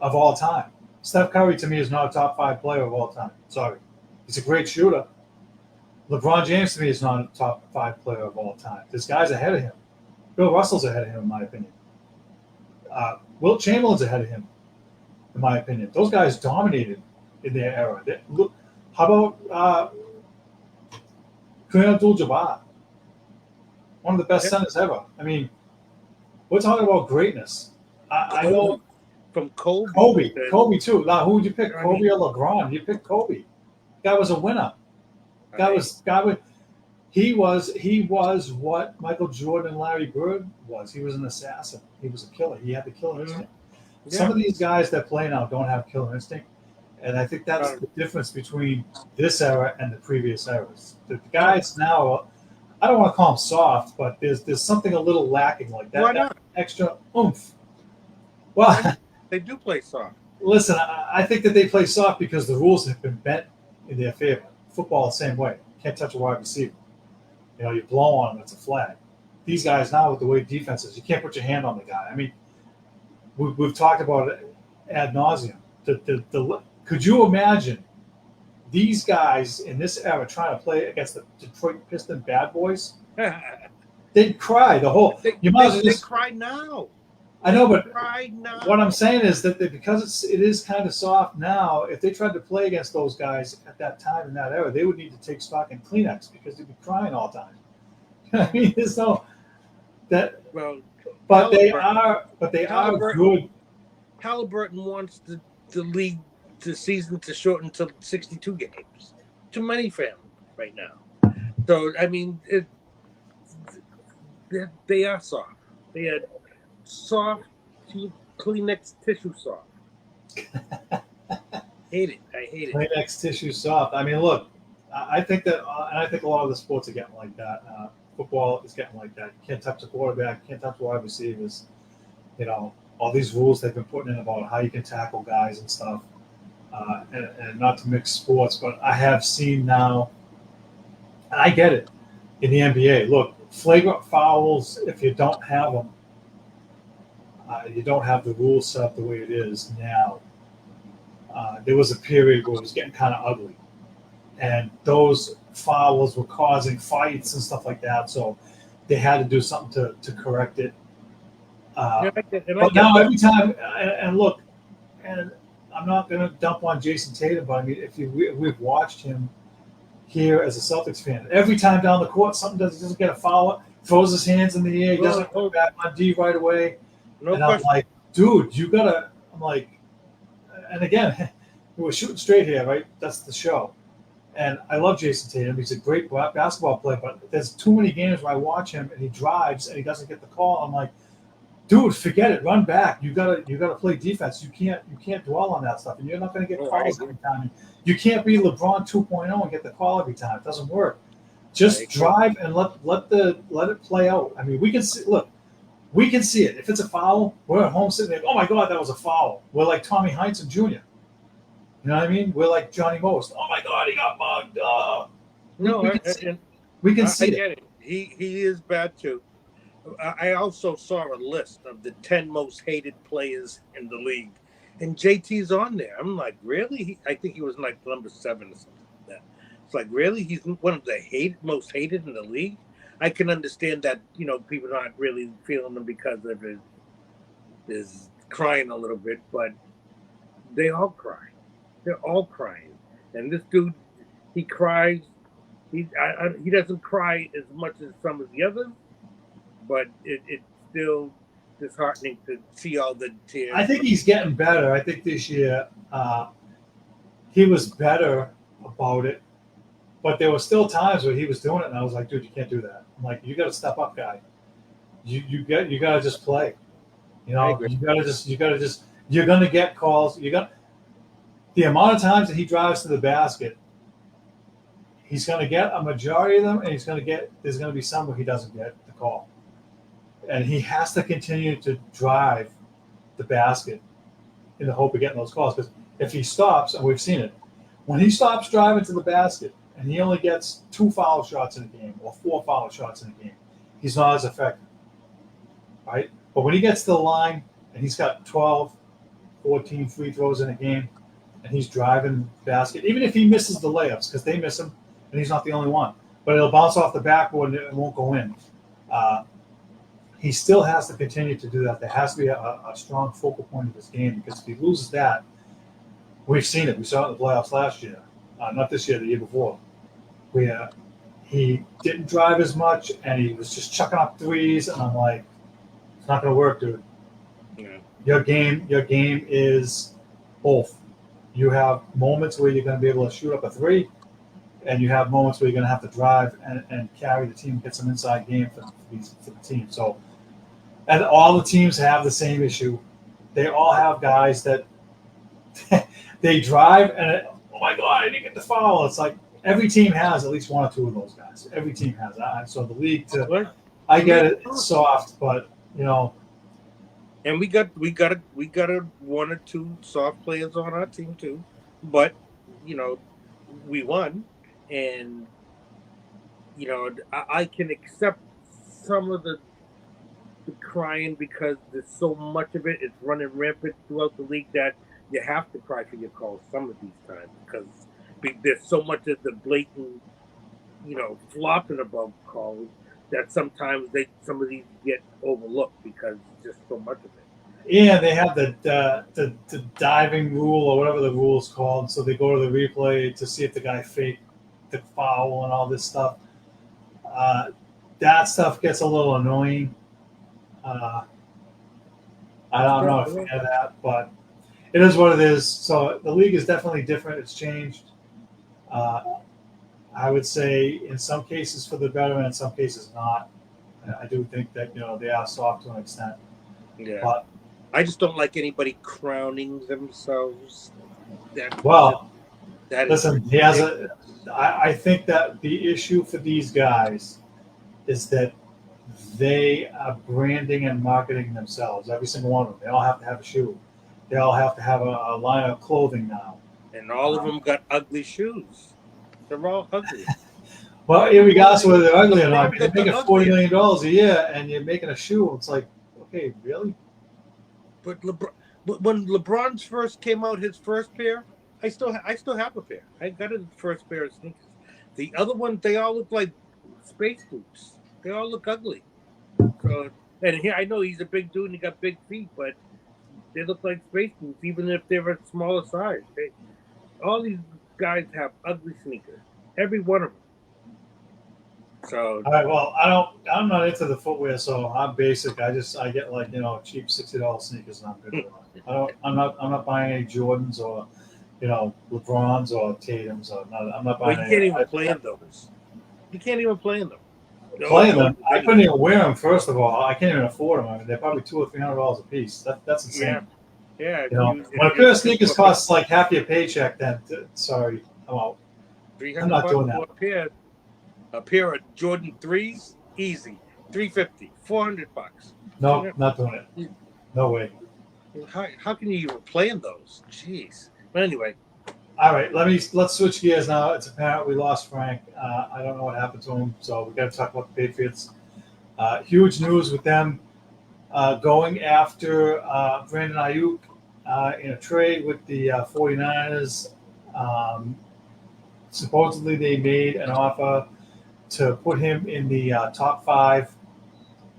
of all time. Steph Curry, to me, is not a top 5 player of all time. Sorry. He's a great shooter. LeBron James, to me, is not a top 5 player of all time. There's guys ahead of him. Bill Russell's ahead of him, in my opinion. Wilt Chamberlain's ahead of him, in my opinion. Those guys dominated in their era. How about Kareem Abdul-Jabbar? One of the best centers ever. I mean, we're talking about greatness. I know from Kobe. Kobe too. Now, who would you pick, Kobe or LeBron? You pick Kobe. Guy was a winner. He was what Michael Jordan and Larry Bird was. He was an assassin. He was a killer. He had the killer instinct. Yeah. Some of these guys that play now don't have killer instinct, and I think that's the difference between this era and the previous eras. The guys now, I don't want to call them soft, but there's something a little lacking like that. Why not? That extra oomph. Well, they do play soft. Listen, I think that they play soft because the rules have been bent in their favor. Football, the same way. Can't touch a wide receiver. You blow on them, it's a flag. These guys now, with the way defense is, you can't put your hand on the guy. I mean, we've talked about it ad nauseum. Could you imagine these guys in this era trying to play against the Detroit Piston bad boys? They'd cry the whole. They cry now. I know, but what I'm saying is that because it is kind of soft now, if they tried to play against those guys at that time in that era, they would need to take stock in Kleenex because they'd be crying all the time. I mean, there's no that. Well, but they are good. Halliburton wants the league, the season to shorten to 62 games. Too many for him right now. So I mean, they are soft. They are soft, Kleenex tissue soft. Hate it. I hate it. Kleenex tissue soft. I mean, look, I think that, and I think a lot of the sports are getting like that. Football is getting like that. You can't touch the quarterback. Can't touch wide receivers. All these rules they've been putting in about how you can tackle guys and stuff. And not to mix sports, but I have seen now, and I get it, in the NBA. Look, flagrant fouls, if you don't have them, you don't have the rules set up the way it is now. There was a period where it was getting kind of ugly. And those fouls were causing fights and stuff like that. So they had to do something to correct it. But now every time, and look, and I'm not going to dump on Jason Tatum, but I mean, we've watched him here as a Celtics fan. Every time down the court, something doesn't get a foul, throws his hands in the air, he doesn't go back on D right away. No and question. I'm like, dude, you gotta. I'm like, and again, we're shooting straight here, right? That's the show. And I love Jason Tatum. He's a great basketball player, but there's too many games where I watch him and he drives and he doesn't get the call. I'm like, dude, forget it. Run back. You gotta play defense. You can't dwell on that stuff, and you're not gonna get calls every time. You can't be LeBron 2.0 and get the call every time. It doesn't work. Just drive and let it play out. I mean, we can see. Look. We can see it. If it's a foul, we're at home sitting there, oh my God, that was a foul. We're like Tommy Heinsohn Jr. You know what I mean? We're like Johnny Most. Oh my God, he got mugged. We can see it. He is bad too. I also saw a list of the 10 most hated players in the league, and JT's on there. I'm like, really? I think he was like number 7 or something like that. It's like, really? He's one of the most hated in the league? I can understand that, people aren't really feeling him because of his crying a little bit, but they all cry. They're all crying, and this dude, he cries. He doesn't cry as much as some of the others, but it's still disheartening to see all the tears. I think he's getting better. I think this year he was better about it, but there were still times where he was doing it, and I was like, dude, you can't do that. I'm like, you got to step up, guy. You got to just play. You I know, agree. you got to just. You're gonna get calls. You got the amount of times that he drives to the basket. He's gonna get a majority of them, and there's gonna be some where he doesn't get the call, and he has to continue to drive the basket in the hope of getting those calls. Because if he stops, and we've seen it, when he stops driving to the basket and he only gets 2 foul shots in a game or 4 foul shots in a game, he's not as effective, right? But when he gets to the line and he's got 12, 14 free throws in a game, and he's driving the basket, even if he misses the layups, because they miss him, and he's not the only one, but it'll bounce off the backboard and it won't go in. He still has to continue to do that. There has to be a strong focal point of his game, because if he loses that, we've seen it. We saw it in the playoffs last year, not this year, the year before, where he didn't drive as much and he was just chucking up threes, and I'm like, it's not going to work, dude. Yeah. Your game is both. You have moments where you're going to be able to shoot up a three, and you have moments where you're going to have to drive and carry the team, get some inside game for the team. So, and all the teams have the same issue. They all have guys that they drive and oh my god, I didn't get the foul. It's like every team has at least 1 or 2 of those guys. Every team has. So the league, I get it, it's soft, but you know. And we got a 1 or 2 soft players on our team too, but you know, we won, and you know, I can accept some of the crying, because there's so much of it. It's running rampant throughout the league that you have to cry for your calls some of these times, because there's so much of the blatant, you know, flopping above calls that sometimes some of these get overlooked because just so much of it. Yeah, they have the diving rule or whatever the rule is called. So they go to the replay to see if the guy faked the foul and all this stuff. That stuff gets a little annoying. I don't know if you know that, but it is what it is. So the league is definitely different. It's changed. I would say in some cases for the better, and in some cases not. I do think that they are soft to an extent. Yeah. But I just don't like anybody crowning themselves. Listen, I think that the issue for these guys is that they are branding and marketing themselves. Every single one of them. They all have to have a shoe. They all have to have a line of clothing now. And all of them got ugly shoes. They're all ugly. Well, regardless of whether they're ugly or not, you're making $40 million a year and you're making a shoe. It's like, okay, really? But when LeBron's first came out, his first pair, I still have a pair. I got his first pair of sneakers. The other ones, they all look like space boots. They all look ugly. So, and here, I know he's a big dude and he got big feet, but they look like space boots, even if they're a smaller size. All these guys have ugly sneakers. Every one of them. So, all right. Well, I'm not into the footwear, so I'm basic. I get like cheap $60 sneakers, and I'm good with it. I'm not buying any Jordans or LeBrons or Tatums. I'm not buying. You can't even play in those. You can't even play in them. Playing them, I couldn't even wear them. First of all, I can't even afford them. I mean, they're probably $200 or $300 a piece. That's insane. Yeah. When a pair of sneakers costs like half your paycheck, then sorry, I'm out. I'm not doing that. A pair of Jordan 3s, easy, $350, $400. No, not doing it. No way. How can you even play in those? Jeez. But anyway. All right, let's switch gears now. It's apparent we lost Frank. I don't know what happened to him, so we got to talk about the Patriots. Huge news with them going after Brandon Ayuk in a trade with the 49ers. Supposedly, they made an offer to put him in the top 5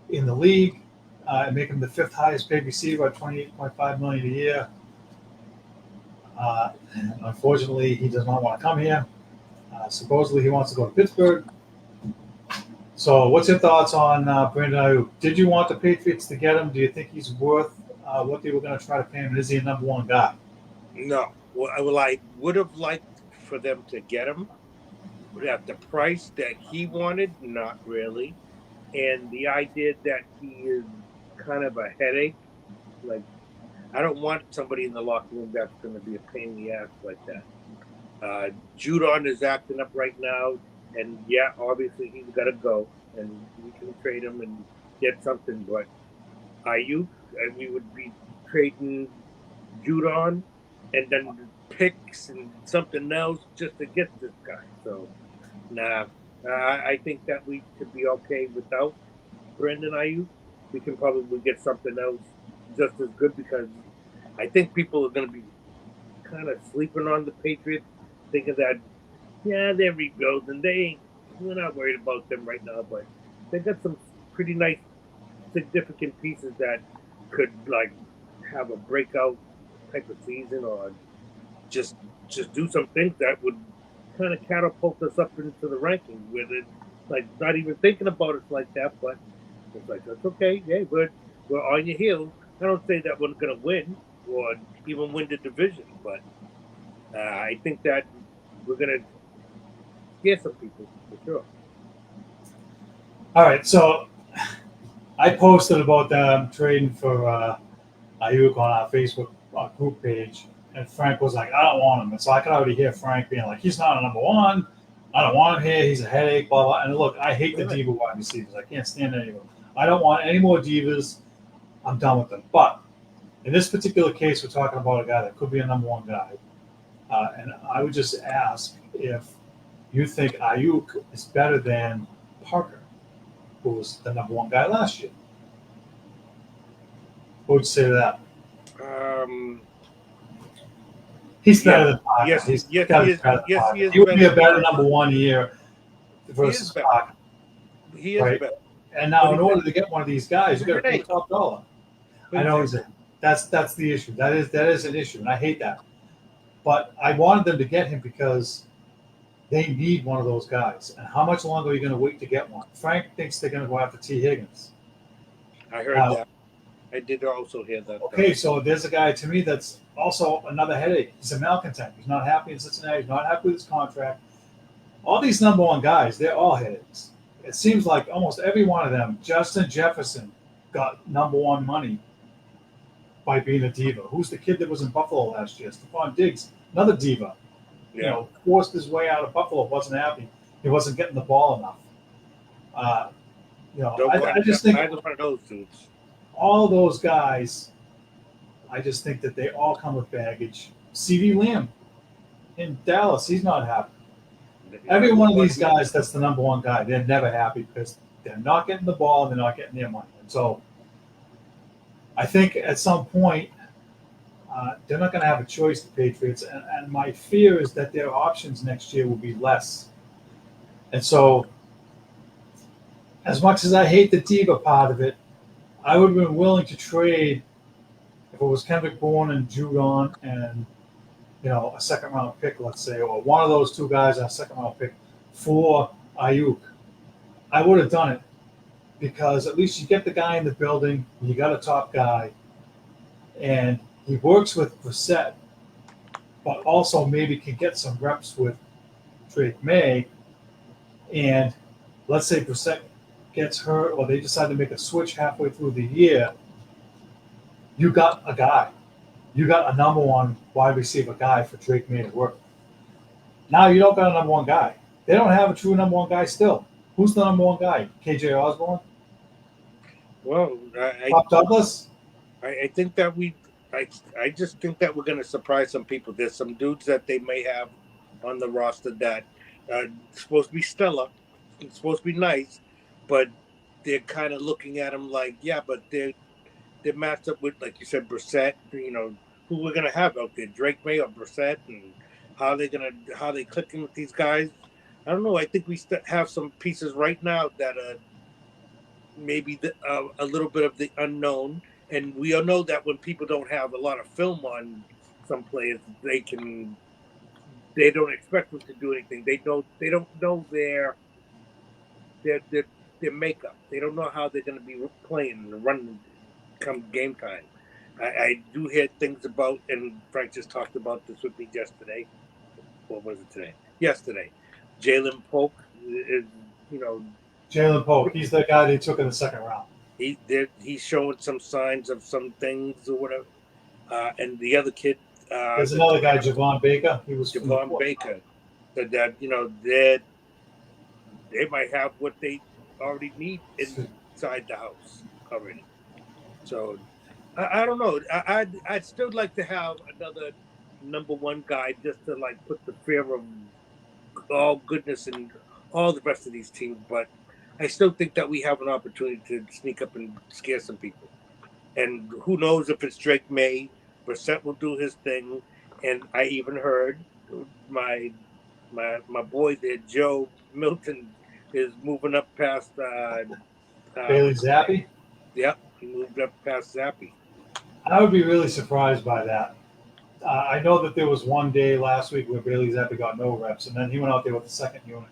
in the league and make him the 5th highest paid receiver at $28.5 million a year. Unfortunately, he does not want to come here. Supposedly, he wants to go to Pittsburgh. So, what's your thoughts on Brandon Ayuk? Did you want the Patriots to get him? Do you think he's worth what they were going to try to pay him? Is he a number one guy? No. Well, I would have liked for them to get him, but at the price that he wanted, not really. And the idea that he is kind of a headache, like I don't want somebody in the locker room that's going to be a pain in the ass like that. Judon is acting up right now, and yeah, obviously he's got to go, and we can trade him and get something. But Ayuk, and we would be trading Judon, and then picks and something else just to get this guy. So, nah, I think that we could be okay without Brandon Ayuk. We can probably get something else just as good because I think people are going to be kind of sleeping on the Patriots, thinking that yeah they're rebuilding. We're not worried about them right now, but they got some pretty nice, significant pieces that could like have a breakout type of season or just do some things that would kind of catapult us up into the rankings with it. Like not even thinking about it like that, but it's like that's okay. Yeah, we're on your heels. I don't say that we're going to win or even win the division, but I think that we're going to scare some people for sure. All right, so I posted about them trading for Ayuk on our Facebook group page, and Frank was like, "I don't want him." And so I could already hear Frank being like, "He's not a number one. I don't want him here. He's a headache." Blah blah. And look, I hate the diva wide receivers. I can't stand any of them. I don't want any more divas. I'm done with them. But in this particular case, we're talking about a guy that could be a number one guy, and I would just ask if you think Ayuk is better than Parker, who was the number one guy last year. What would you say to that? He's better than Parker. Yes, He's yes, got he to is. be better than Yes, Parker. he is. He would be a better better than number one year versus better. Parker. He is Right? better. And now, But in order to get one of these guys, you got to pay top dollar. I know that's the issue. That is an issue, and I hate that. But I wanted them to get him because they need one of those guys. And how much longer are you going to wait to get one? Frank thinks they're going to go after T. Higgins. I heard that. I did also hear that. Okay, so there's a guy to me that's also another headache. He's a malcontent. He's not happy in Cincinnati. He's not happy with his contract. All these number one guys, they're all headaches. It seems like almost every one of them, Justin Jefferson, got number one money by being a diva. Who's the kid that was in Buffalo last year? Stephon Diggs, another diva. Yeah. Forced his way out of Buffalo. Wasn't happy. He wasn't getting the ball enough. I just think either one of those dudes. All those guys, I just think that they all come with baggage. C.D. Lamb in Dallas, he's not happy. Every one of these guys that's the number one guy, they're never happy because they're not getting the ball and they're not getting their money. And so I think at some point they're not going to have a choice, the Patriots. And my fear is that their options next year will be less. And so as much as I hate the diva part of it, I would have been willing to trade if it was Kendrick Bourne and Judon and a second round pick, let's say, or one of those two guys on a second round pick for Ayuk. I would have done it because at least you get the guy in the building, you got a top guy, and he works with Brissett, but also maybe can get some reps with Drake May. And let's say Brissett gets hurt or they decide to make a switch halfway through the year, you got a guy. You got a number one wide receiver guy for Drake May to work. Now you don't got a number one guy. They don't have a true number one guy still. Who's the number one guy? KJ Osborne? Well, Bob Douglas? I think that I just think that we're going to surprise some people. There's some dudes that they may have on the roster that supposed to be stellar, supposed to be nice, but they're kind of looking at them like, yeah, but they're matched up with, like you said, Brissett. Who we're gonna have out there, Drake May or Brissett, and how they clicking with these guys. I don't know. I think we have some pieces right now that are maybe a little bit of the unknown, and we all know that when people don't have a lot of film on some players they don't expect them to do anything. They don't know their their makeup. They don't know how they're going to be playing and running come game time. I do hear things about, and Frank just talked about this with me yesterday. What was it today? Yesterday, Jalen Polk is, Jalen Polk, he's the guy they took in the second round. he's showing some signs of some things or whatever. And the other kid, There's another guy, Javon Baker. He was Javon Baker, said that they might have what they already need inside the house already. So I don't know. I'd still like to have another number one guy just to like put the fear of all goodness in all the rest of these teams, but I still think that we have an opportunity to sneak up and scare some people. And who knows if it's Drake May, Brissett will do his thing, and I even heard my boy there, Joe Milton, is moving up past Bailey Zappi. Yep, he moved up past Zappi. I would be really surprised by that. I know that there was one day last week where Bailey Zappi got no reps, and then he went out there with the second unit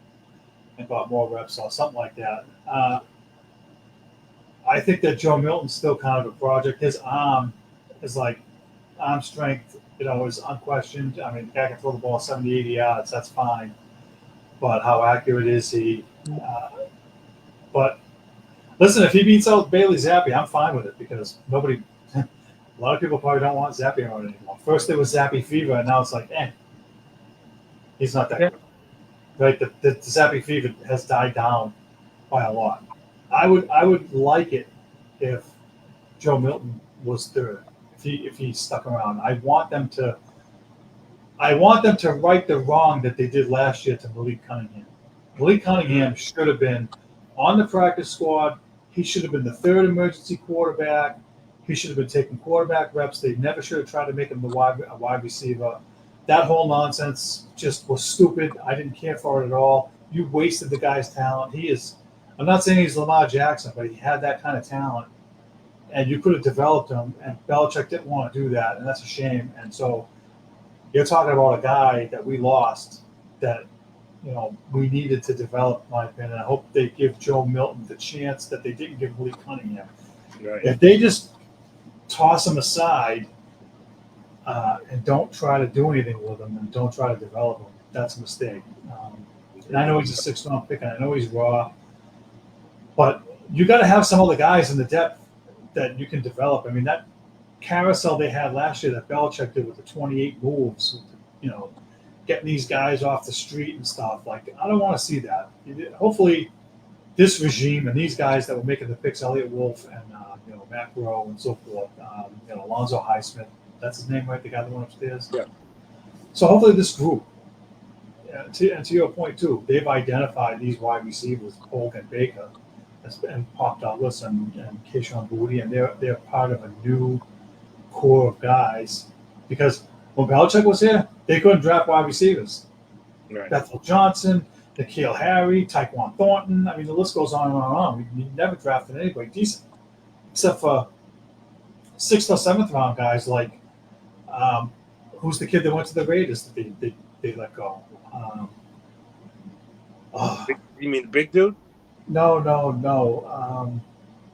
and got more reps or something like that. I think that Joe Milton's still kind of a project. His arm is like arm strength, is unquestioned. I mean, the guy can throw the ball 70, 80 yards. That's fine. But how accurate is he? But listen, if he beats out Bailey Zappi, I'm fine with it because a lot of people probably don't want Zappi around anymore. First there was Zappi fever, and now it's like, he's not that good. Right? The Zappi fever has died down by a lot. I would like it if Joe Milton was third, if he stuck around. I want them to right the wrong that they did last year to Malik Cunningham. Malik Cunningham should have been on the practice squad. He should have been the third emergency quarterback. He should have been taking quarterback reps. They never should have tried to make him a wide receiver. That whole nonsense just was stupid. I didn't care for it at all. You wasted the guy's talent. I'm not saying he's Lamar Jackson, but he had that kind of talent. And you could have developed him, and Belichick didn't want to do that, and that's a shame. And so you're talking about a guy that we lost that, we needed to develop, in my opinion. I hope they give Joe Milton the chance that they didn't give Malik Cunningham. Right. If they just toss him aside and don't try to do anything with him and don't try to develop him, that's a mistake. And I know he's a 6th round pick, and I know he's raw, but you got to have some other guys in the depth that you can develop. I mean, that carousel they had last year that Belichick did with the 28 moves, getting these guys off the street and stuff. Like, I don't want to see that. Hopefully, this regime and these guys that were making the picks, Elliott Wolf and Matt Rowe and so forth, Alonzo Highsmith, that's his name, right? The guy that went upstairs. Yeah. So hopefully, this group. And to your point too, they've identified these wide receivers, Polk and Baker, and Pop Douglas and Keyshawn Boutte, and they're part of a new core of guys. Because when Belichick was here, they couldn't draft wide receivers. Right. Bethel Johnson, N'Keal Harry, Tyquan Thornton. I mean, the list goes on and on and on. We never drafted anybody decent, except for 6th or 7th round guys like who's the kid that went to the Raiders that they let go. You mean the big dude? No.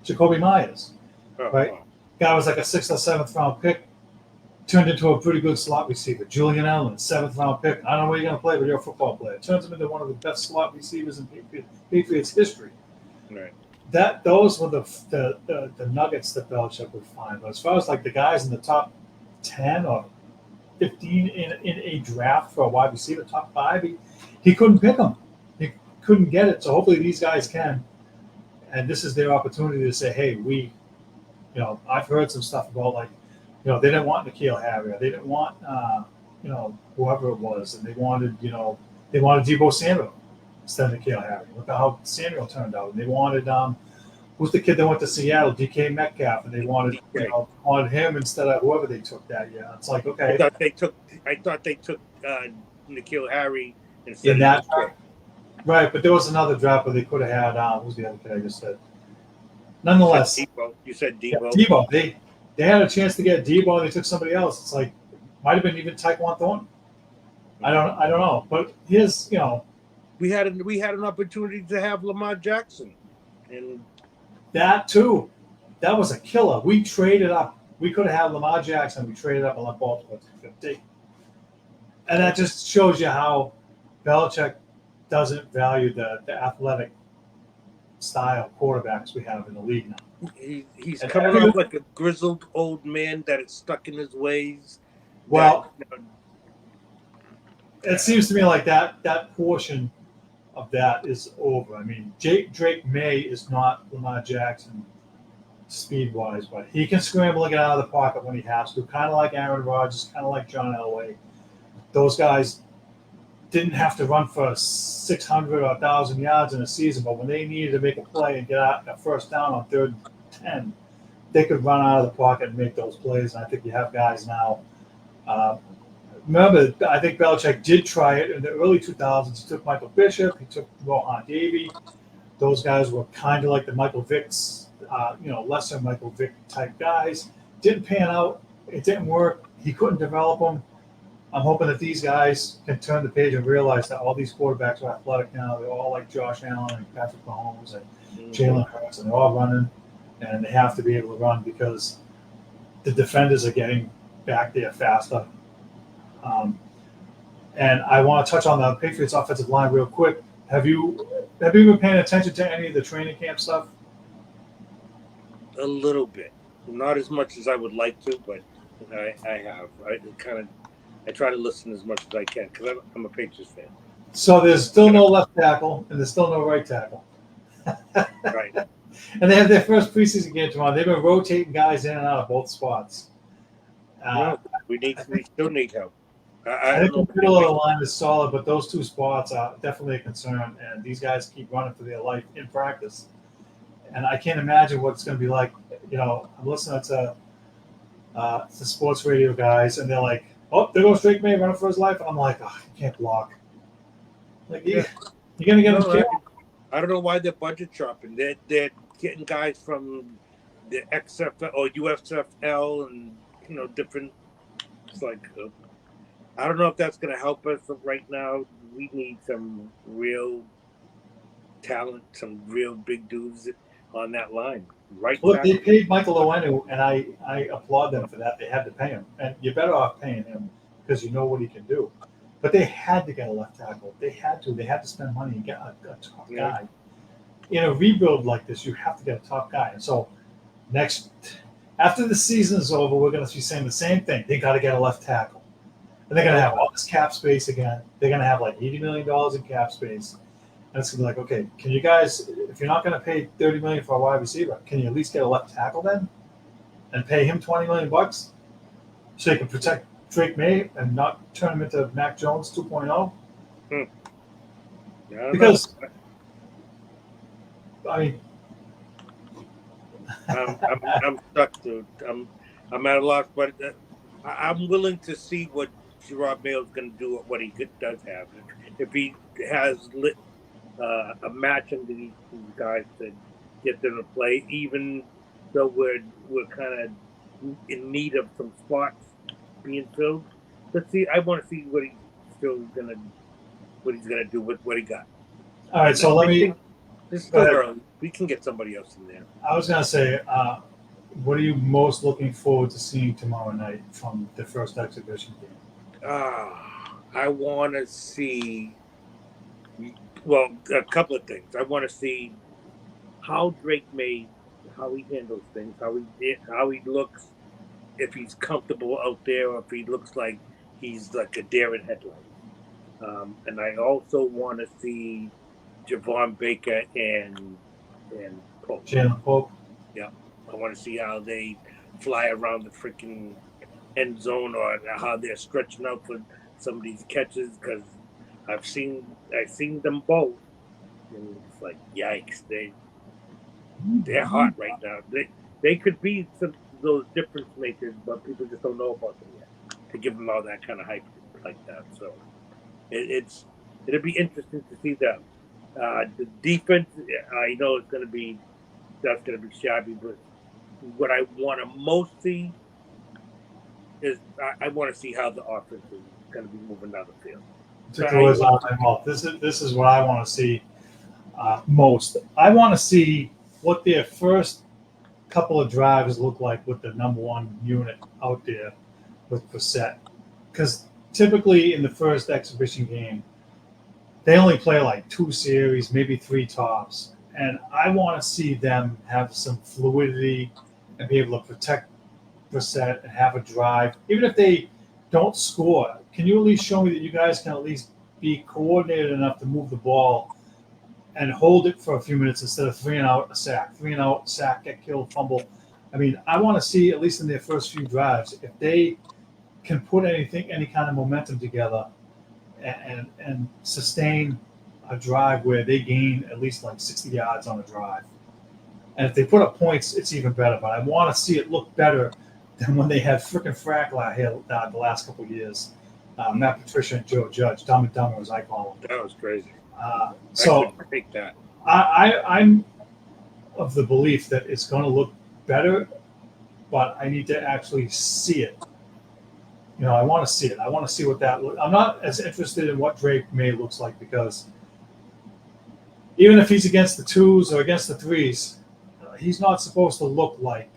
Jacoby Myers, right? Guy was like a 6th or 7th round pick, turned into a pretty good slot receiver. Julian Allen, 7th round pick. I don't know where you're going to play, but you're a football player. Turns him into one of the best slot receivers in Patriots history. Right. Those were the nuggets that Belichick would find. But as far as like the guys in the top 10 or 15 in a draft for a wide receiver, top 5, he couldn't pick them. He couldn't get it. So hopefully these guys can. And this is their opportunity to say, hey, I've heard some stuff about like, they didn't want N'Keal Harry, or they didn't want, whoever it was, and they wanted Deebo Samuel instead of N'Keal Harry. Look at how Samuel turned out. And they wanted, who's the kid that went to Seattle, DK Metcalf, and they wanted, wanted him instead of whoever they took that year. It's like, okay. I thought they took N'Keal Harry instead in that draft. Right, but there was another draft where they could have had, who's the other kid I just said? Nonetheless. You said Deebo. Yeah, Deebo. They had a chance to get Deebo, and they took somebody else. It's like, Might have been even Taekwon Thornton. I don't know. But his, we had an opportunity to have Lamar Jackson, and that too. That was a killer. We traded up. We could have had Lamar Jackson. We traded up and let Baltimore to 50. And that just shows you how Belichick doesn't value the athletic style quarterbacks we have in the league now. he's And coming off like a grizzled old man that is stuck in his ways. Well, it seems to me like that portion of that is over. I mean, Drake May is not Lamar Jackson speed wise, but he can scramble and get out of the pocket when he has to, kind of like Aaron Rodgers, kind of like John Elway. Those guys didn't have to run for 600 or 1,000 yards in a season, but when they needed to make a play and get out a first down on 3rd and 10, they could run out of the pocket and make those plays. And I think you have guys now. Remember, I think Belichick did try it in the early 2000s. He took Michael Bishop. He took Rohan Davey. Those guys were kind of like the Michael Vicks, lesser Michael Vick type guys. Didn't pan out. It didn't work. He couldn't develop them. I'm hoping that these guys can turn the page and realize that all these quarterbacks are athletic now. They're all like Josh Allen and Patrick Mahomes and Jalen Hurts, and they're all running, and they have to be able to run because the defenders are getting back there faster. And I want to touch on the Patriots offensive line real quick. Have you been paying attention to any of the training camp stuff? A little bit, not as much as I would like to, but I have. I try to listen as much as I can because I'm a Patriots fan. So there's still no left tackle and there's still no right tackle. Right. And they have their first preseason game tomorrow. They've been rotating guys in and out of both spots. We still need help. I think the middle of the line is solid, but those two spots are definitely a concern. And these guys keep running for their life in practice. And I can't imagine what it's going to be like. I'm listening to the sports radio guys, and they're like, "Oh, there goes Drake May running for his life." I'm like, "Oh, you can't block." Like, you're going to get him killed. I don't know why they're budget shopping. They're getting guys from the XFL or USFL and different. It's like I don't know if that's going to help us right now. We need some real talent, some real big dudes on that line. Right. Look, they paid Michael Owenu, and I applaud them for that. They had to pay him, and you're better off paying him because you know what he can do. But they had to get a left tackle. They had to. They had to spend money and get a top guy. In a rebuild like this, you have to get a top guy. And so after the season is over, we're going to be saying the same thing. They got to get a left tackle. And they're going to have all this cap space again. They're going to have like $80 million in cap space. And it's going to be like, okay, can you guys, if you're not going to pay $30 million for a wide receiver, can you at least get a left tackle then? And pay him $20 million so you can protect Drake May and not turn him into Mac Jones 2.0? Because, I mean, I'm stuck, dude. I'm at a loss, but I'm willing to see what Gerard Mayo's going to do with what he does have. If he has a match under these guys to get them to play, even though we're kind of in need of some spots being filled. Let's see. I want to see what he's gonna do with what he got. All right, so It's still early. We can get somebody else in there. I was gonna say, what are you most looking forward to seeing tomorrow night from the first exhibition game? I want to see. Well, a couple of things. I want to see how Drake May, how he handles things, how he looks, if he's comfortable out there, or if he looks like he's like a deer in headlights. And I also want to see Javon Baker and Pope. Jalen Pope. Yeah, I want to see how they fly around the freaking end zone, or how they're stretching out for some of these catches, because I've seen them both, and it's like, yikes, they're hot right now. They could be some of those difference makers, but people just don't know about them yet to give them all that kind of hype like that. So it'll be interesting to see them. The defense, I know that's going to be shabby, but what I want to most see is I want to see how the offense is going to be moving down the field. Took the words out of my mouth. This is what I want to see most. I want to see what their first couple of drives look like with the number one unit out there with Brissett. Because typically in the first exhibition game, they only play like 2 series, maybe 3 tops. And I want to see them have some fluidity and be able to protect Brissett and have a drive. Even if they don't score, can you at least show me that you guys can at least be coordinated enough to move the ball and hold it for a few minutes instead of 3 and out, a sack, 3 and out, sack, get killed, fumble. I mean, I want to see, at least in their first few drives, if they can put any kind of momentum together and sustain a drive where they gain at least like 60 yards on a drive. And if they put up points, it's even better. But I want to see it look better than when they had freaking Frackler here the last couple of years. Matt Patricia and Joe Judge, Dumb and Dumber, as I call them. That was crazy. So I take that. I'm of the belief that it's going to look better, but I need to actually see it. You know, I want to see it. I want to see what that looks. I'm not as interested in what Drake May looks like because even if he's against the 2s or against the 3s, he's not supposed to look like,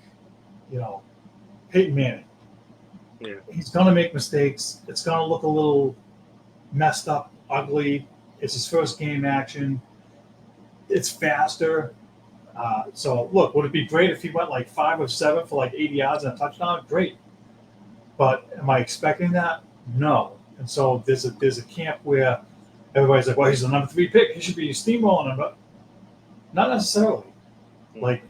Peyton Manning. Yeah. He's going to make mistakes. It's going to look a little messed up, ugly. It's his first game action. It's faster. So, look, would it be great if he went like 5 or 7 for like 80 yards and a touchdown? Great. But am I expecting that? No. And so there's a camp where everybody's like, well, he's the number 3 pick. He should be steamrolling him. But not necessarily. Like,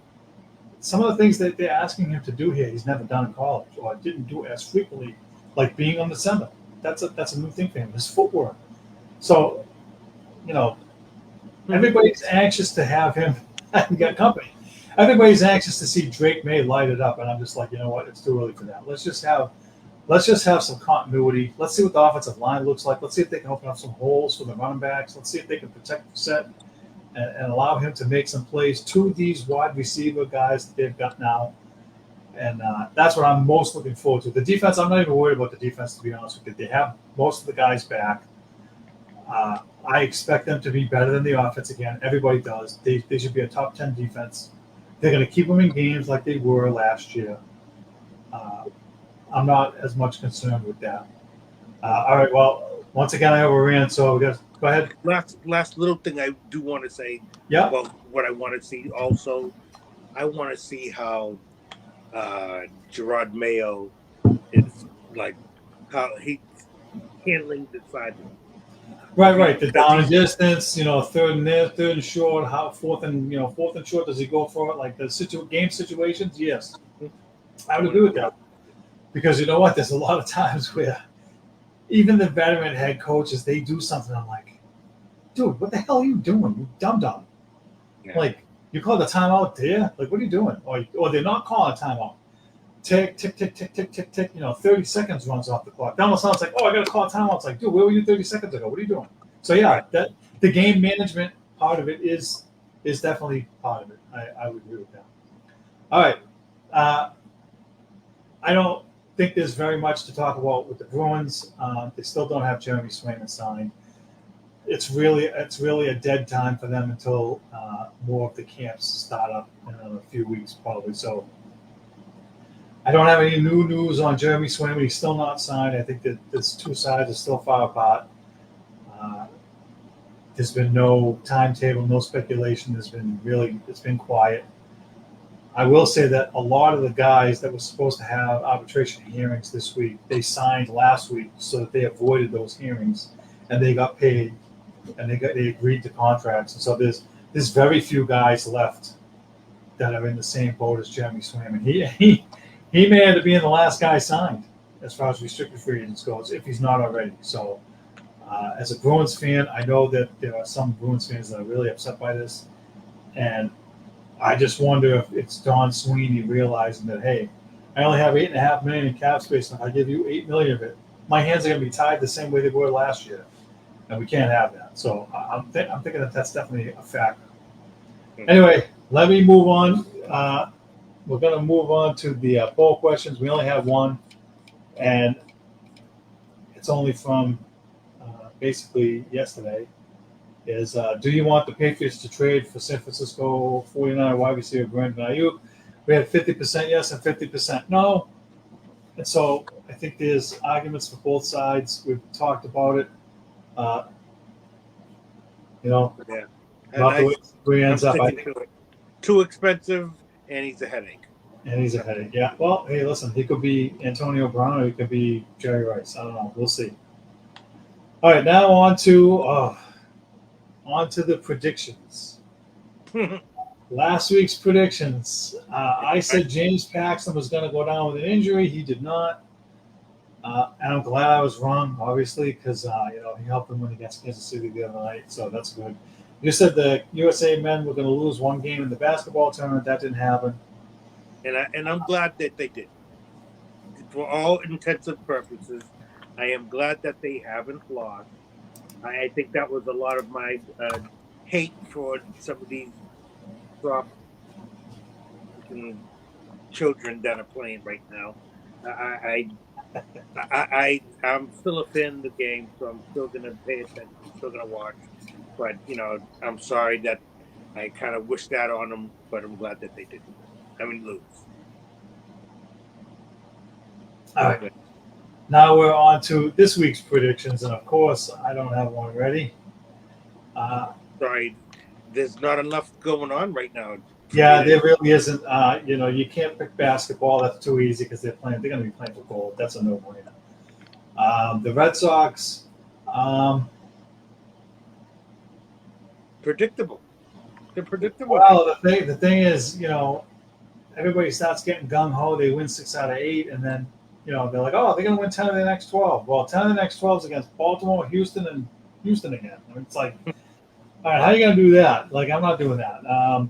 some of the things that they're asking him to do here, he's never done in college or didn't do as frequently, like being on the center. That's a new thing for him, his footwork. So, everybody's anxious to have him get company. Everybody's anxious to see Drake May light it up, and I'm just like, you know what? It's too early for that. Let's just have some continuity. Let's see what the offensive line looks like. Let's see if they can open up some holes for the running backs. Let's see if they can protect the set and allow him to make some plays to these wide receiver guys that they've got now. And that's what I'm most looking forward to. The defense, I'm not even worried about the defense, to be honest with you. They have most of the guys back. I expect them to be better than the offense again. Everybody does. They should be a top 10 defense. They're going to keep them in games like they were last year. I'm not as much concerned with that. All right, well, once again, I overran, so we got to go ahead. Last little thing I do want to say. Yeah. Well, what I want to see also, I want to see how Gerard Mayo is like, how he's handling the side. Right. The down and distance, third and there, third and short, fourth and short. Does he go for it? Like the game situations? Yes, I would agree with that. Because you know what? There's a lot of times where even the veteran head coaches, they do something. I'm like, dude, what the hell are you doing? You dumb. Yeah. Like, you call the timeout there? Like, what are you doing? Or they're not calling a timeout. Tick, tick, tick, tick, tick, tick, tick. 30 seconds runs off the clock. That almost sounds like, I got to call a timeout. It's like, dude, where were you 30 seconds ago? What are you doing? So, yeah, that the game management part of it is definitely part of it. I would agree with that. All right. I don't think there's very much to talk about with the Bruins. They still don't have Jeremy Swayman signed. It's really a dead time for them until more of the camps start up in a few weeks, probably. So I don't have any new news on Jeremy Swayman. He's still not signed. I think that these two sides are still far apart. There's been no timetable, no speculation. It's been quiet. I will say that a lot of the guys that were supposed to have arbitration hearings this week, they signed last week so that they avoided those hearings, and they got paid, and they agreed to contracts. And so there's very few guys left that are in the same boat as Jeremy Swayman. He may end up being the last guy signed as far as restricted free agents goes, if he's not already. So as a Bruins fan, I know that there are some Bruins fans that are really upset by this, and I just wonder if it's Don Sweeney realizing that, hey, I only have $8.5 million in cap space, and if I give you $8 million of it, my hands are going to be tied the same way they were last year, and we can't have that. So I'm thinking that that's definitely a factor. Anyway, let me move on. We're going to move on to the poll questions. We only have one. and it's only from basically yesterday. Is do you want the Patriots to trade for San Francisco 49 wide receiver Brandon Ayuk? We had 50% yes and 50% no. And so I think there's arguments for both sides. We've talked about it. Yeah. Not the way he I'm ends up. I sticking think, to it. Too expensive, and he's a headache. and he's a headache. Yeah. Well, hey, listen, he could be Antonio Brown or he could be Jerry Rice. I don't know. We'll see. All right, now on to the predictions. Last week's predictions. I said James Paxton was going to go down with an injury. He did not. And I'm glad I was wrong, obviously, because he helped them win against Kansas City the other night, so that's good. You said the USA men were going to lose one game in the basketball tournament. That didn't happen. And I'm glad that they did. For all intents and purposes, I am glad that they haven't lost. I think that was a lot of my hate for some of these soft children that are playing right now. I'm still a fan of the game, so I'm still going to pay attention. I'm still going to watch. But, I'm sorry that I kind of wish that on them, but I'm glad that they didn't. Lose. All right. Now we're on to this week's predictions, and of course, I don't have one ready. Sorry, there's not enough going on right now. Yeah, there really isn't. You can't pick basketball. That's too easy because they're going to be playing for gold. That's a no-brainer. The Red Sox. Predictable. They're predictable. Well, the thing is, everybody starts getting gung-ho. They win 6 out of 8, and then, they're like, oh, they're going to win 10 of the next 12. Well, 10 of the next 12 is against Baltimore, Houston, and Houston again. It's like, all right, how are you going to do that? Like, I'm not doing that.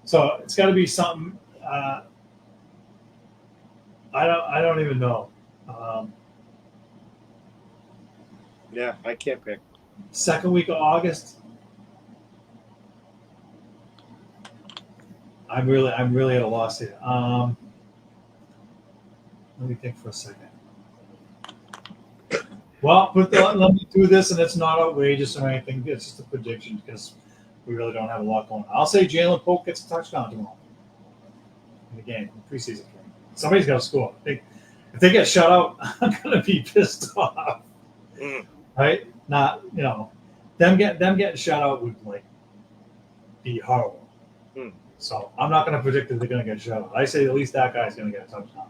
So it's got to be something. I don't even know. Yeah, I can't pick. Second week of August. I'm really at a loss here. Let me think for a second. Well, let me do this, and it's not outrageous or anything. It's just a prediction because we really don't have a lot going on. I'll say Jalen Polk gets a touchdown tomorrow in the game, in the preseason game. Somebody's got to score. If they get shut out, I'm going to be pissed off. Right? Not, them getting shut out would be horrible. So I'm not going to predict that they're going to get shut out. I say at least that guy's going to get a touchdown.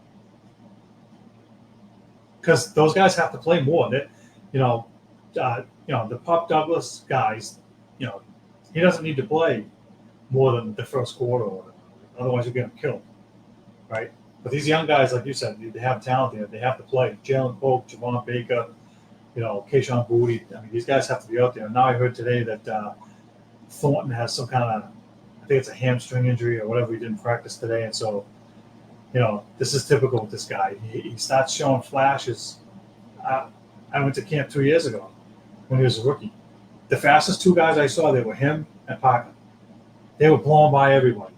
Because those guys have to play more. The Pop Douglas guys, he doesn't need to play more than the first quarter or whatever. Otherwise, you'll get him killed, right? But these young guys, like you said, they have talent there. They have to play. Jalen Polk, Javon Baker, Keyshawn Booty. These guys have to be out there. And now I heard today that Thornton has some kind of, I think it's a hamstring injury or whatever he didn't practice today. And so, this is typical with this guy. He starts showing flashes. I went to camp 2 years ago when he was a rookie. The fastest two guys I saw there were him and Parker. They were blowing by everyone.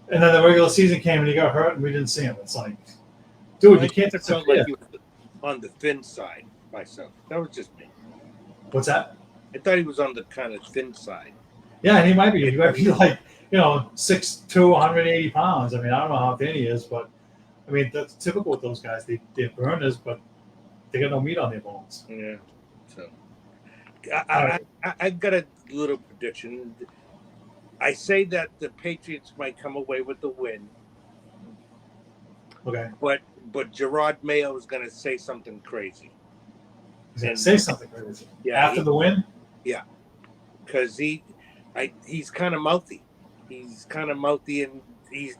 And then the regular season came and he got hurt and we didn't see him. It's like, dude, you can't sound like he was on the thin side myself. That was just me. What's that? I thought he was on the kind of thin side. Yeah, and he might be. He might be like, 6'2", 180 pounds. I don't know how thin he is, but that's typical with those guys. They're burners, but they got no meat on their bones. Yeah. So I got a little prediction. I say that the Patriots might come away with the win. Okay. But Gerard Mayo is going to say something crazy. He's going to say something crazy. Yeah. After the win? Yeah. Because he's kind of mouthy. He's kind of mouthy and he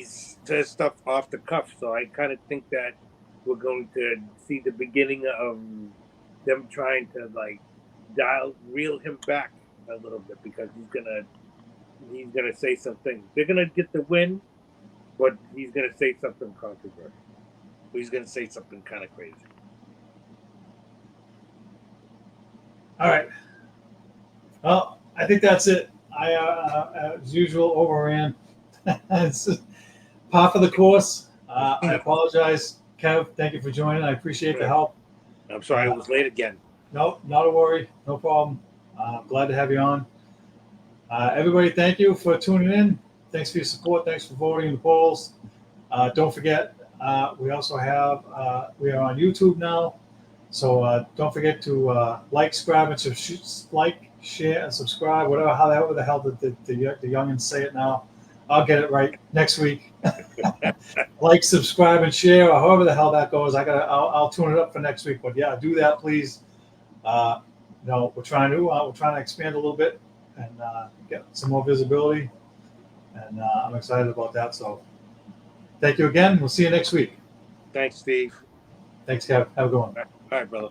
says stuff off the cuff. So I kind of think that we're going to see the beginning of them trying to reel him back a little bit because he's gonna say something. They're gonna get the win, but he's gonna say something controversial. He's gonna say something kind of crazy. All right. Well, I think that's it. I, as usual, overran. It's par for the course. I apologize. Kev, thank you for joining. I appreciate the help. I'm sorry I was late again. No, not a worry. No problem. Glad to have you on. Everybody, thank you for tuning in. Thanks for your support. Thanks for voting in the polls. Don't forget, we also have, we are on YouTube now. So don't forget to like, subscribe, and share, and subscribe, however the hell the youngins say it now. I'll get it right next week. Like, subscribe, and share, or however the hell that goes. I'll tune it up for next week. But yeah, do that, please. We're trying to expand a little bit and get some more visibility, and I'm excited about that. So thank you again. We'll see you next week. Thanks, Steve. Thanks, Kev. Have a good one. All right, brother.